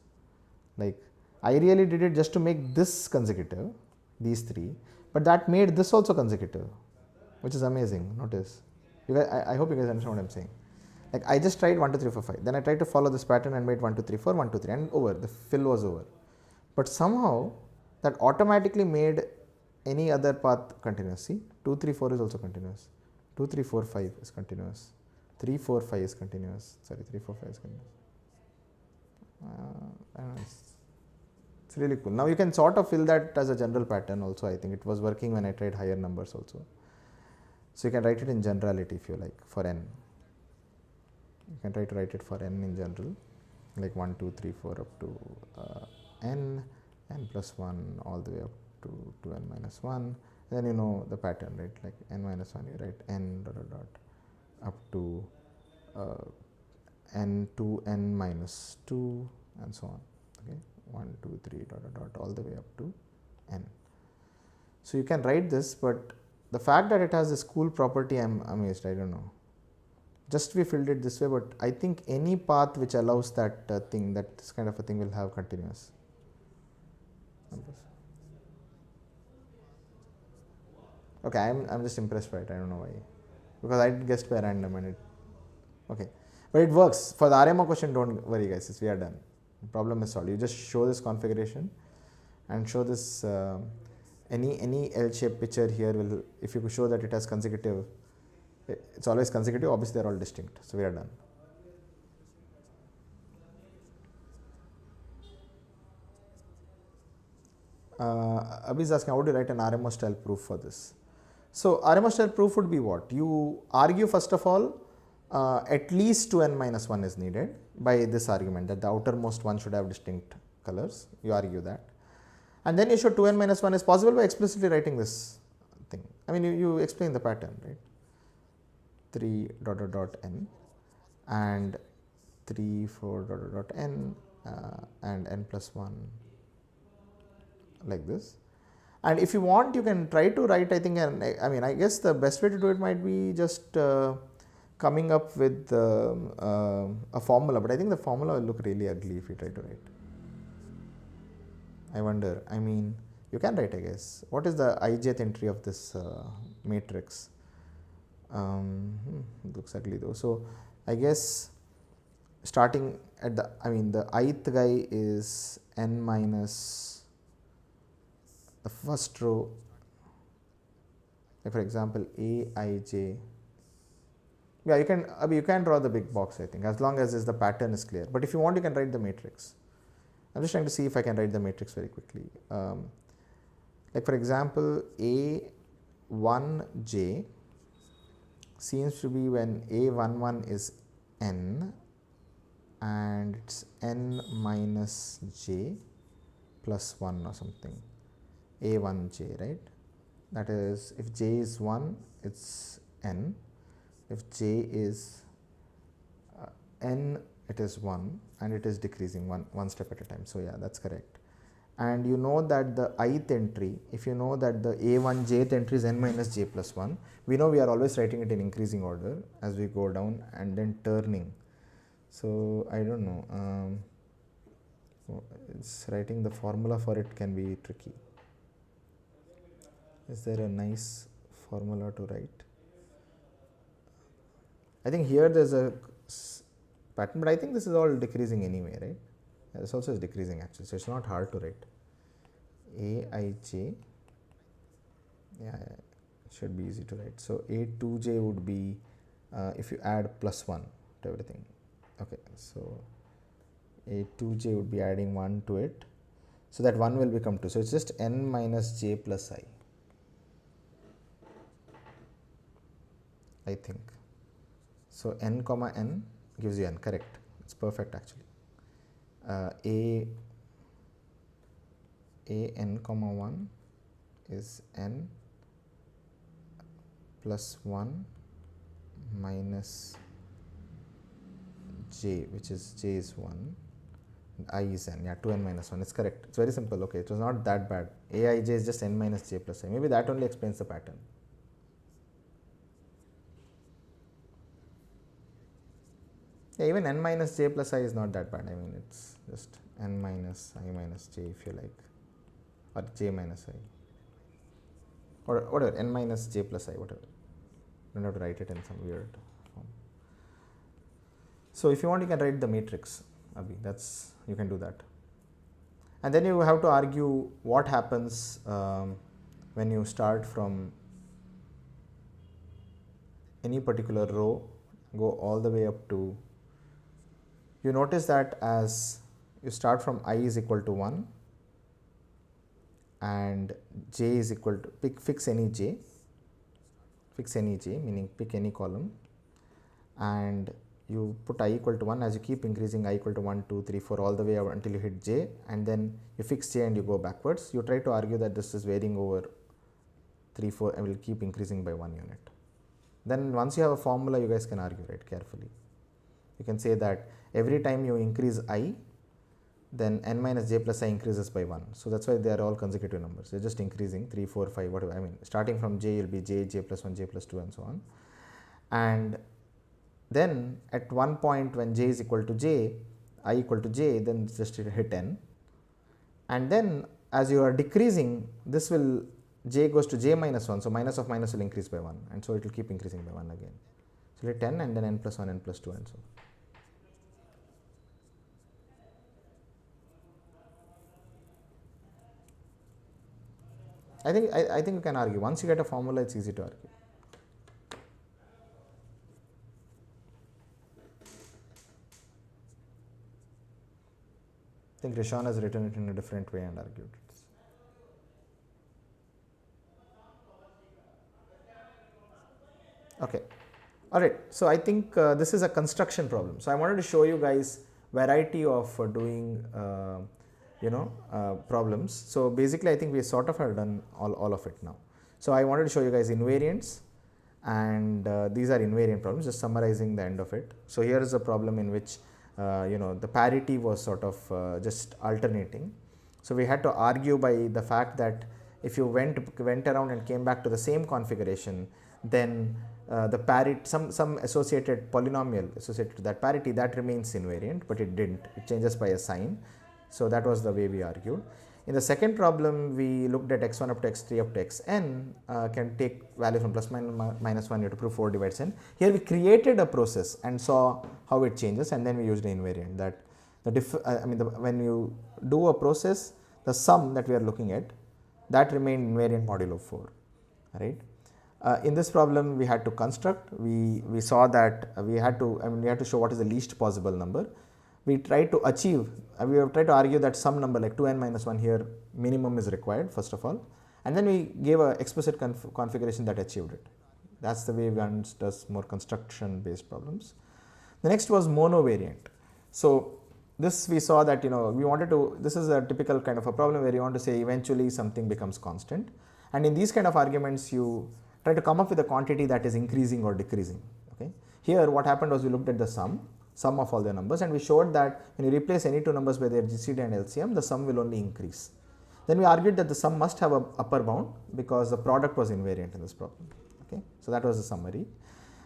Like I really did it just to make this consecutive, these 3, but that made this also consecutive, which is amazing. Notice. You guys, I hope you guys understand what I'm saying. Like I just tried 1 2 3 4 5. Then I tried to follow this pattern and made 1 2 3 4 1 2 3 and over. The fill was over. But somehow that automatically made any other path continuous. See, 2 3 4 is also continuous. 2 3 4 5 is continuous. 3 4 5 is continuous. Sorry, 3 4 5 is continuous. I don't know, it's really cool. Now you can sort of fill that as a general pattern also. I think it was working when I tried higher numbers also. So you can write it in generality if you like for n. You can try to write it for n in general, like 1 2 3 4 up to n plus 1 all the way up to 2n minus 1. And then you know the pattern, right? Like n minus 1, you write n dot dot dot up to n to n minus 2 and so on. Okay, 1 2 3 dot dot dot all the way up to n. So you can write this, but the fact that it has this cool property, I'm amazed. I don't know. Just we filled it this way, but I think any path which allows that thing, that this kind of a thing will have continuous numbers. Okay, I'm just impressed by it. I don't know why, because I guessed by random and it. Okay, but it works for the RMO question. Don't worry, guys. We are done. The problem is solved. You just show this configuration and show this. Any L-shaped picture here will, if you could show that it has consecutive, it's always consecutive. Obviously, they are all distinct. So we are done. Abhi is asking, how do you write an RMO style proof for this? So RMO style proof would be what? You argue first of all, at least 2n minus 1 is needed by this argument that the outermost one should have distinct colors. You argue that. And then you show 2n minus 1 is possible by explicitly writing this thing. I mean, you explain the pattern, right? 3 dot dot dot n and 3 4 dot dot dot n and n plus 1 like this. And if you want, you can try to write, I think, I mean, I guess the best way to do it might be just coming up with a formula, but I think the formula will look really ugly if you try to write. I wonder, I mean, you can write, I guess. What is the ijth entry of this matrix? It looks ugly though. So I guess starting at the, I mean, the ith guy is n minus the first row, like for example, aij. Yeah, you can draw the big box, I think, as long as the pattern is clear. But if you want, you can write the matrix. I'm just trying to see if I can write the matrix very quickly. Like for example, A1j seems to be when A11 is n and it's n minus j plus 1 or something. A1j, right? That is, if j is 1, it's n. If j is n, it is 1 and it is decreasing one step at a time. So yeah, that's correct. And you know that the ith entry, if you know that the A1jth entry is n minus j plus 1, we know we are always writing it in increasing order as we go down and then turning. So I don't know, it's writing the formula for it can be tricky. Is there a nice formula to write? I think here there's a pattern, but I think this is all decreasing anyway, right? This also is decreasing actually, so it's not hard to write. Aij, yeah, it should be easy to write. So A2j would be if you add plus 1 to everything. Okay, so A2j would be adding 1 to it, so that 1 will become 2. So it's just n minus j plus I think. So n comma n gives you n, correct. It's perfect actually. An comma 1 is n plus 1 minus j, which is j is 1 and I is n. Yeah, 2n minus 1 is correct. It's very simple. Okay, it was not that bad. Aij is just n minus j plus I. Maybe that only explains the pattern. Yeah, even n minus j plus I is not that bad. I mean, it's just n minus I minus j if you like, or j minus I, or whatever, n minus j plus I, whatever. You don't have to write it in some weird form. So if you want, you can write the matrix, Abhi. That's, you can do that. And then you have to argue what happens when you start from any particular row, go all the way up to, you notice that as you start from I is equal to 1 and j is equal to, fix any j, meaning pick any column, and you put I equal to 1. As you keep increasing I equal to 1, 2, 3, 4 all the way up until you hit j, and then you fix j and you go backwards. You try to argue that this is varying over 3, 4 and will keep increasing by 1 unit. Then once you have a formula, you guys can argue, right, carefully. You can say that every time you increase I, then n minus j plus I increases by 1. So that's why they are all consecutive numbers. They're just increasing 3, 4, 5, whatever. I mean, starting from j will be j plus 1, j plus 2, and so on. And then at one point when j is equal to j, I equal to j, then just hit n. And then as you are decreasing, this will, j goes to j minus 1. So minus of minus will increase by 1. And so it will keep increasing by 1 again. So hit n and then n plus 1, n plus 2, and so on. I think you can argue. Once you get a formula, it's easy to argue. I think Rishan has written it in a different way and argued it. Okay. All right. So I think this is a construction problem. So I wanted to show you guys variety of doing problems. So basically I think we sort of have done all of it now. So I wanted to show you guys invariants, and these are invariant problems, just summarizing the end of it. So here is a problem in which the parity was sort of just alternating. So we had to argue by the fact that if you went around and came back to the same configuration, then the parity, some associated polynomial associated to that parity, that remains invariant, but it didn't. It changes by a sign. So that was the way we argued. In the second problem, we looked at x1 up to x3 up to xn can take value from plus minus 1, you have to prove 4 divides n. Here we created a process and saw how it changes, and then we used an invariant. That when you do a process, the sum that we are looking at, that remained invariant modulo 4, right? In this problem, we had to construct. We saw that we had to show what is the least possible number. We tried to achieve, we have tried to argue that some number like 2n minus 1 here minimum is required, first of all, and then we gave a explicit configuration that achieved it. That's the way one does more construction based problems. The next was monovariant. So this we saw that we wanted to, this is a typical kind of a problem where you want to say eventually something becomes constant, and in these kind of arguments you try to come up with a quantity that is increasing or decreasing. Okay. Here what happened was we looked at the sum of all the numbers, and we showed that when you replace any two numbers by their GCD and LCM, the sum will only increase. Then we argued that the sum must have a upper bound because the product was invariant in this problem. Okay, so that was the summary,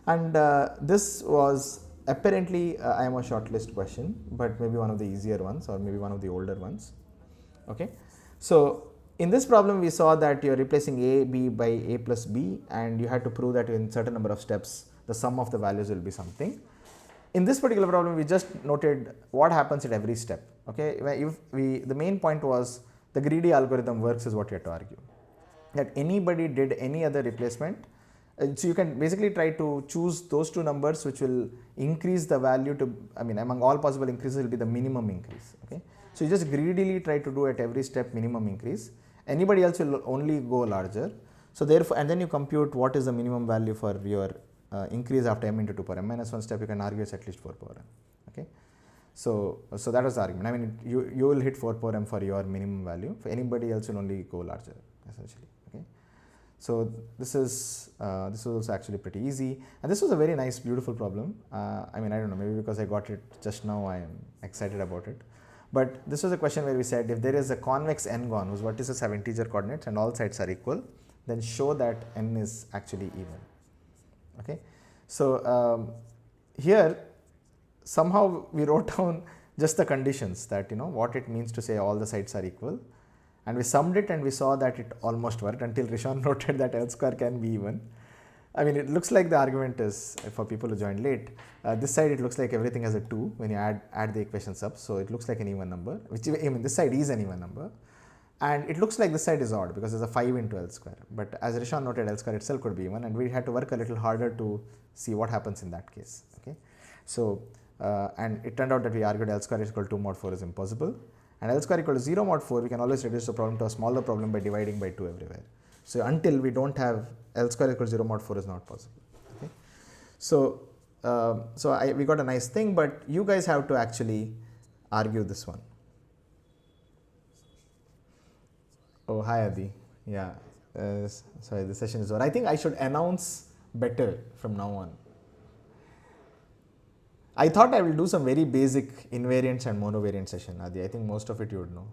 and this was apparently I am a shortlist question, but maybe one of the easier ones or maybe one of the older ones. Okay, so in this problem we saw that you are replacing a b by a plus b, and you had to prove that in certain number of steps the sum of the values will be something. In this particular problem, we just noted what happens at every step. Okay, the main point was the greedy algorithm works is what you have to argue. That anybody did any other replacement, so you can basically try to choose those two numbers which will increase the value to, among all possible increases will be the minimum increase. Okay, so you just greedily try to do at every step minimum increase. Anybody else will only go larger. So therefore, and then you compute what is the minimum value for your increase after m into 2 power m minus 1 step. You can argue it's at least 4 power m. Okay, so that was the argument. You will hit 4 power m for your minimum value. For anybody else, will only go larger essentially. Okay, so this was also actually pretty easy, and this was a very nice, beautiful problem. I don't know, maybe because I got it just now, I am excited about it. But this was a question where we said if there is a convex n-gon whose vertices have integer coordinates and all sides are equal, then show that n is actually even. Okay, so here somehow we wrote down just the conditions that what it means to say all the sides are equal, and we summed it and we saw that it almost worked until Rishan noted that L square can be even. It looks like the argument is, for people who joined late, this side it looks like everything has a 2 when you add the equations up, so it looks like an even number, which this side is an even number. And it looks like this side is odd because there's a 5 into L square, but as Rishan noted, L square itself could be even, and we had to work a little harder to see what happens in that case. Okay, so and it turned out that we argued L square is equal to 2 mod 4 is impossible, and L square equal to 0 mod 4 we can always reduce the problem to a smaller problem by dividing by 2 everywhere. So until we don't have L square equal to 0 mod 4 is not possible. Okay, so we got a nice thing, but you guys have to actually argue this one. Oh, hi Adi. Yeah, sorry, the session is over. I think I should announce better from now on. I thought I will do some very basic invariants and monovariant session, Adi. I think most of it you would know.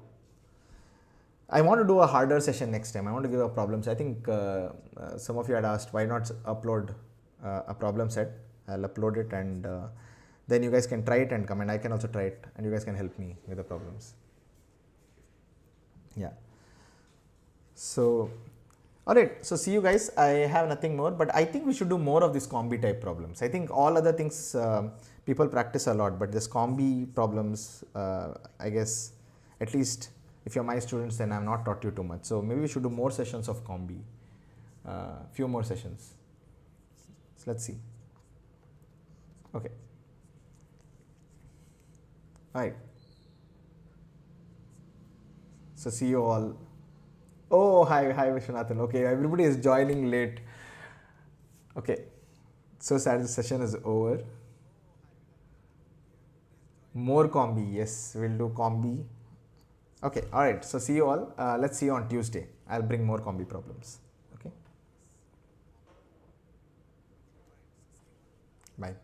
I want to do a harder session next time. I want to give a problem set. I think some of you had asked why not upload a problem set. I'll upload it and then you guys can try it and comment. I can also try it and you guys can help me with the problems. Yeah. So, alright. So, see you guys. I have nothing more, but I think we should do more of these combi type problems. I think all other things people practice a lot, but this combi problems, I guess, at least if you're my students, then I've not taught you too much. So maybe we should do more sessions of combi, few more sessions. So let's see. Okay. All right. So see you all. Oh, hi Vishwanathan. Okay, everybody is joining late. Okay. So sad the session is over. More combi. Yes, we'll do combi. Okay, all right. So see you all. Let's see you on Tuesday. I'll bring more combi problems. Okay. Bye.